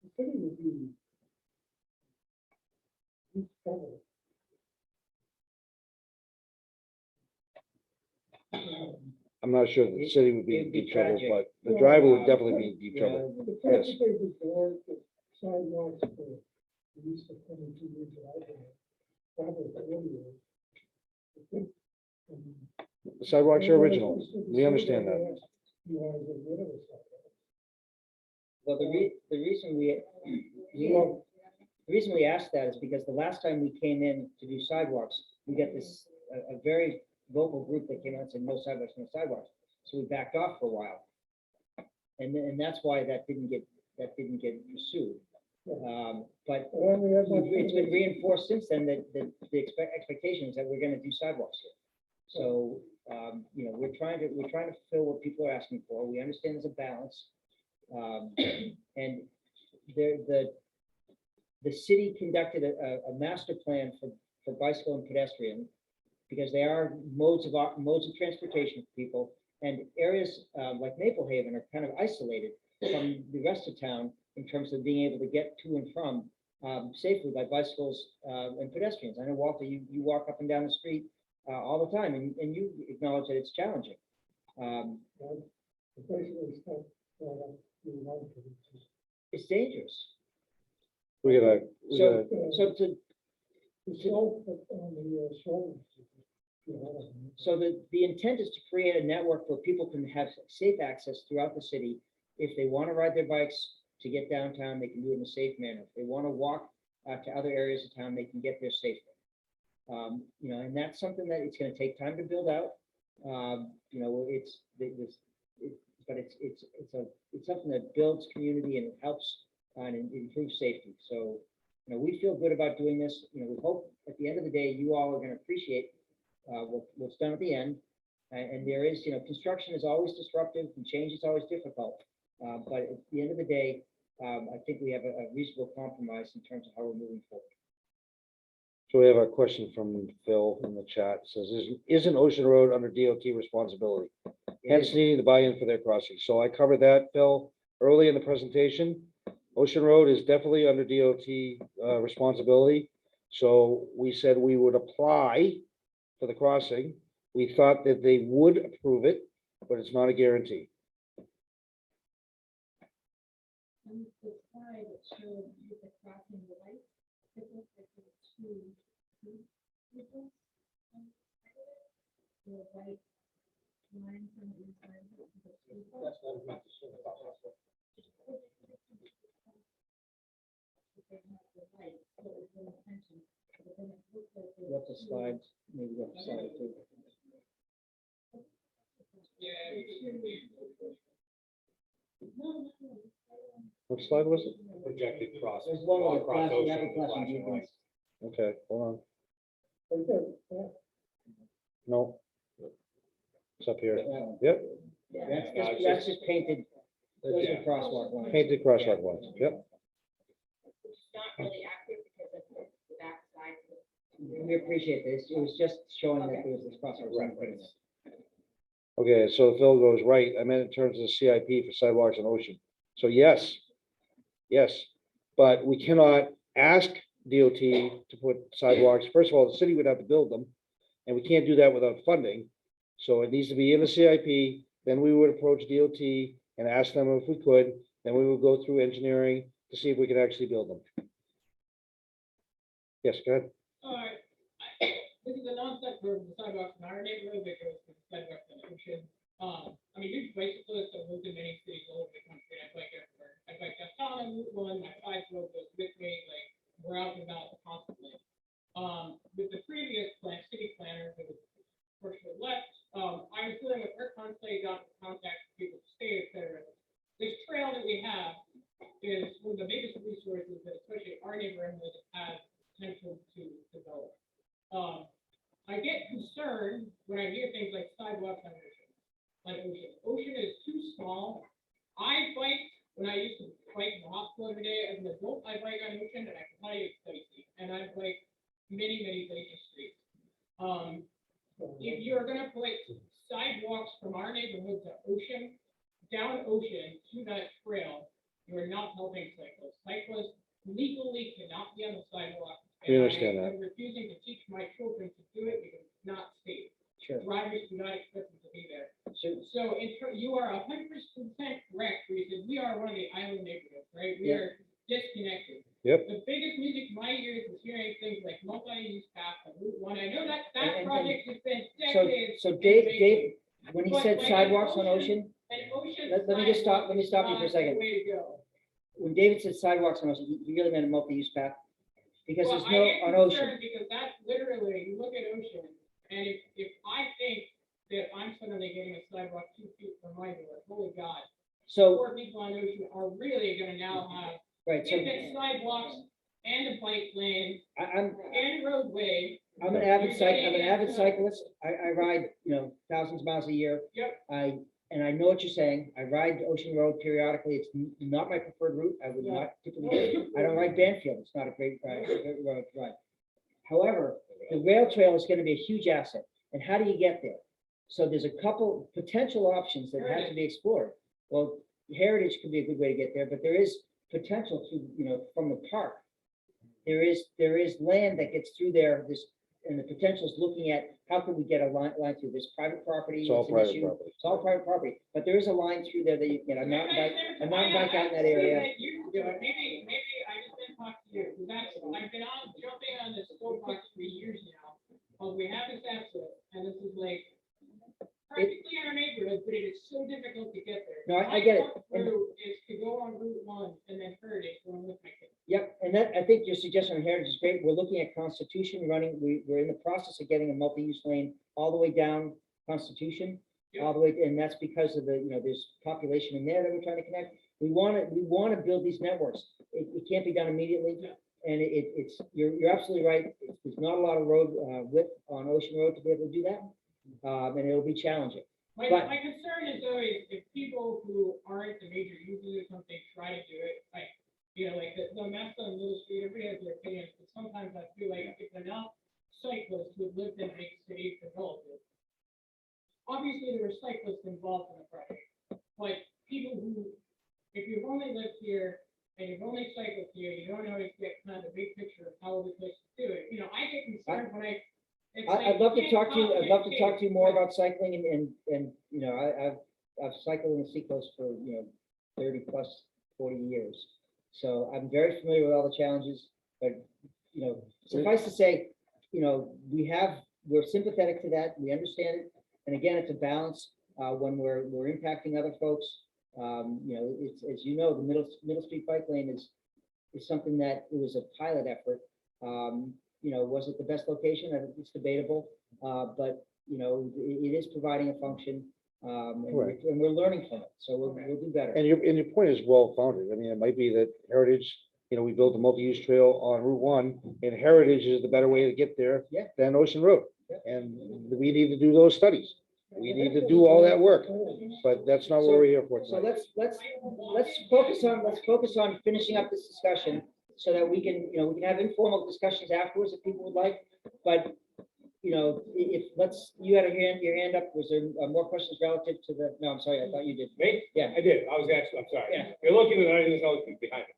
the city would be in trouble. I'm not sure the city would be in It'd be deep trouble, tragic. but the driver would definitely be in deep trouble. The fact that they ignored the sidewalks for at least the 22 years that I've been, probably 40 years. I think, The sidewalks are original. We understand that. You want to get rid of the sidewalk. Well, the reason we asked that is because the last time we came in to do sidewalks, we got this, a very vocal group that came out and said, no sidewalks, no sidewalks. So we backed off for a while. And that's why that didn't get pursued. But And then we have like- it's been reinforced since then that the expectation is that we're gonna do sidewalks here. So, you know, we're trying to fulfill what people are asking for. We understand there's a balance. And the city conducted a master plan for bicycle and pedestrian because they are modes of transportation for people. And areas like Maple Haven are kind of isolated from the rest of town in terms of being able to get to and from safely by bicycles and pedestrians. I know, Walter, you walk up and down the street all the time, and you acknowledge that it's challenging. Basically, stuff, you know, It's dangerous. We gotta, So to the slope on the shoulders. You know, So the intent is to create a network where people can have safe access throughout the city. If they want to ride their bikes to get downtown, they can do it in a safe manner. If they want to walk to other areas of town, they can get there safely. You know, and that's something that it's going to take time to build out. You know, but it's something that builds community and it helps and it improves safety. So, you know, we feel good about doing this. You know, we hope at the end of the day, you all are going to appreciate what's done at the end. And there is, you know, construction is always disruptive and change is always difficult. But at the end of the day, I think we have a reasonable compromise in terms of how we're moving forward. so we have a question from Phil in the chat. It says, isn't Ocean Road under DOT responsibility? Hence needing the buy-in for their crossing. So I covered that, Phil, early in the presentation. Ocean Road is definitely under DOT responsibility. So we said we would apply for the crossing. We thought that they would approve it, but it's not a guarantee. On the slide, it showed with the crossing the light, it looks like there's two people. The white lines on the inside. of the people. They have the light, so it's no attention, but then it looks like there's What's the two- slide? Maybe what the slide too. No, no, What slide was it? Projected cross. There's one with a across flashing, Ocean with flashing flashing beacons. lights. Okay, hold on. Okay, No. It's up here. Yeah. Yep, That's just painted, those are crosswalk lines. painted crosswalk lines. Yep. It's not really accurate because of the backside. We appreciate this. It was just showing that there was this crosswalk. line put in there. Okay, so Phil goes, right, I meant in terms of the CIP for sidewalks and ocean. So yes, but we cannot ask DOT to put sidewalks. First of all, the city would have to build them, and we can't do that without funding. So it needs to be in the CIP, then we would approach DOT and ask them if we could, then we would go through engineering to see if we could actually build them. Yes, go ahead. Alright, this is a non-sector of the sidewalks in our neighborhood that goes to the sidewalks in the ocean. I mean, these bicyclists have moved in many cities all over the country. I bike everywhere. I bike downtown on Route 1, my 5-year-old goes with me, like, we're out and about constantly. With the previous city planner, who was fortunately left, I was dealing with her constantly, got in contact with people to stay, et cetera. resources that especially our neighborhood has potential to develop. I get concerned when I hear things like sidewalks on Ocean, like Ocean. Ocean is too small. I biked, when I used to bike in the hospital every day, as an adult, I bike on Ocean, and I can tell you it's dicey, and I bike many, many dicey streets. If you're gonna put sidewalks from our neighborhood to Ocean, down Ocean to that trail, you're not helping cyclists. Cyclists legally cannot be on the sidewalk. We and understand I am refusing to teach my children to do it because it's not safe. Sure. Drivers do not expect them to be there. So, So you are 100% correct, where you said we are one of the island neighborhoods, right? We Yeah. are disconnected. Yep. The biggest music to my ears is hearing things like multi-use path on Route 1. I know that And- project has been so, decades. so in Dave, making. when he But said like sidewalks on Ocean- Ocean, And Ocean. let me just stop you for a sidewalk is second. not the way to go. when David said sidewalks on Ocean, he really meant a multi-use path? Because Well, there's I no, get on concerned Ocean, because that's literally, you look at Ocean, and if I think that I'm suddenly getting a sidewalk 2 feet from my door, holy God. so, Poor people on Ocean are really gonna now have right, so infinite sidewalks and a bike lane I'm and roadway. I'm an avid cyclist. I ride, thousands of miles a year. Yep. And I know what you're saying. I ride Ocean Road periodically. It's not my preferred route. I would not typically do it. I don't ride Banfield. It's not a great road to ride. However, the rail trail is going to be a huge asset. And how do you get there? So there's a couple potential options that have to be explored. Well, Heritage could be a good way to get there, but there is potential to, from the park. There is land that gets through there, and the potential is looking at how can we get a line through this private property. It's all an private issue. property. It's all private property, but there is a line through there that you can get a mountain bike out in that area. Maybe I just didn't talk to you, because I've been jumping on this soapbox for years now, but we have this access, and this is like practically in our neighborhood, but it is so difficult to get there. No, I get it. My route is to go on Route 1 and then Heritage going with my kids. Yep, and that, I think your suggestion on Heritage is great. We're looking at Constitution we're in the process of getting a multi-use lane all the way down Constitution. All the way, and that's because of there's population in there that we're trying to connect. We want to build these networks. It can't be done immediately. Yeah. And you're absolutely right. There's not a lot of road width on Ocean Road to be able to do that. And it'll be challenging. My But- concern is always if people who aren't the major users of something try to do it, like, like the mess on Little Street, everybody has their opinions, but sometimes I feel like if enough cyclists who lived in big cities developed it. Obviously, there were cyclists involved in the project, but people who, if you've only lived here and you've only cycled here, you don't always get kind of the big picture of how the place to do it. I get concerned when it's like I'd love to you talk to you, can't I'd love to talk to you more copy about cycling and, I've cycled in the seacoast for, 30 plus 40 years. So I'm very familiar with all the challenges, but, suffice to say, we're sympathetic to that. We understand it. And again, it's a balance, when we're impacting other folks. It's, as the Middle Street bike lane is something that it was a pilot effort. Was it the best location? I think it's debatable, but it is providing a function, Right. and we're learning from it, so we'll do better. And your point is well founded. I mean, it might be that Heritage, we built a multi-use trail on Route 1, and Heritage is the better way to get there Yeah. than Ocean Road. Yeah. And we need to do those studies. We need to do all that work, but that's not what we're here for So tonight. let's focus on finishing up this discussion so that we can have informal discussions afterwards if people would like. But, you had your hand up. Was there more questions relative to no, I'm sorry, I thought you did. Me? Yeah. I did. I'm sorry. Yeah. You're looking at anything else behind it.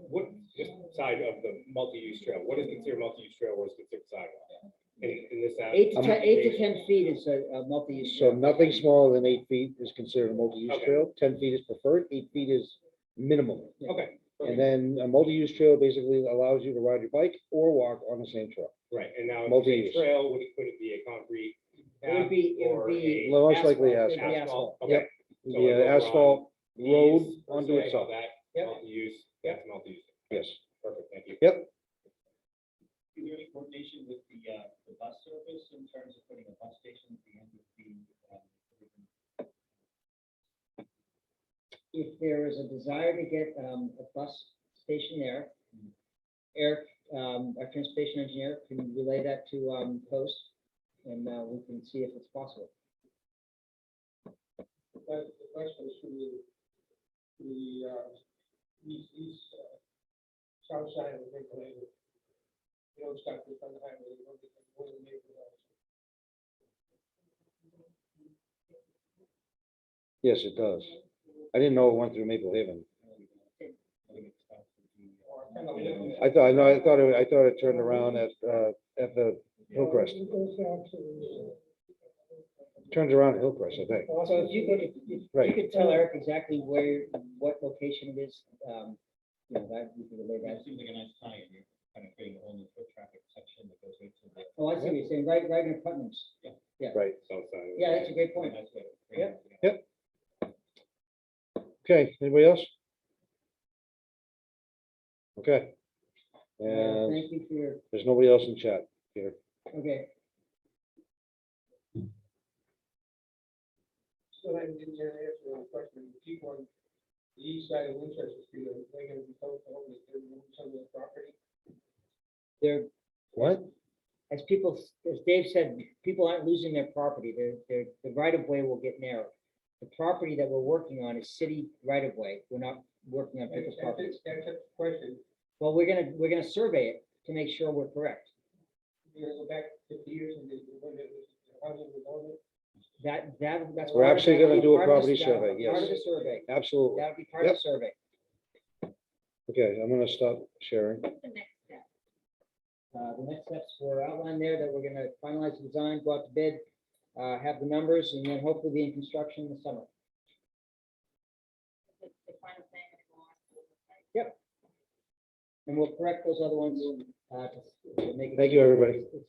What, just side of the multi-use trail, what is considered multi-use trail, what is considered sidewalk? In this. 8 to 10 feet is a multi-use. So trail. nothing smaller than 8 feet is considered a multi-use Okay. trail. 10 feet is preferred, 8 feet is minimum. Okay. And then a multi-use trail basically allows you to ride your bike or walk on the same trail. Right, and now, Multi-use. the trail, could it be a concrete? It would be, path or a Well, most likely asphalt. It'd be asphalt? asphalt. Okay. So The like over on asphalt road East, per onto se, how itself. That, Yep. multi-use, that's multi-use. Yes. Perfect, thank you. Yep. Is there any coordination with the bus service in terms of putting a bus station at the end of If there is a desire to get a bus station there. Eric, our transportation engineer, can relay that to, Post, and, we can see if it's possible. But the question is, should we, east, south side of the big lane, you don't stop this on the highway, you don't get the whole neighborhood. Yes, it does. I didn't know it went through Maple Haven. I thought it turned around at the Hillcrest. It goes back to the, Turns around at Hillcrest, I think. So if you could, if you Right. could tell Eric exactly what location it is, that, we could relay That that. seems like a nice tie-in, you're kind of creating a whole new foot traffic section that goes right to the. Oh, I see what you're saying, right in Putnam's. Right. South side. Yeah, that's a great point. Nice way to bring Yep. it together. Okay, anybody else? Okay. And Thank you for your, there's nobody else in chat here. okay. Still haven't given you an answer on the question, the people on the east side of Winchester Street, are they gonna be told to hold it, some of the property? There, What? as Dave said, people aren't losing their property, the right of way will get narrowed. The property that we're working on is city right of way, we're not working on people's properties. That's a question, Well, we're gonna survey it to make sure we're correct. you're gonna go back 50 years and when it was, the housing was on it. That's. We're part of actually that. gonna do a Part of property the- survey, Part of yes. the survey, Absolutely. that would be part of the survey. Okay, I'm gonna stop sharing. What's the next step? The next steps were outlined there, that we're gonna finalize the design, go out to bid, have the numbers, and then hopefully be in construction in the summer. The final thing. and go on to the site. And we'll correct those other ones, to make it. Thank you, everybody. It's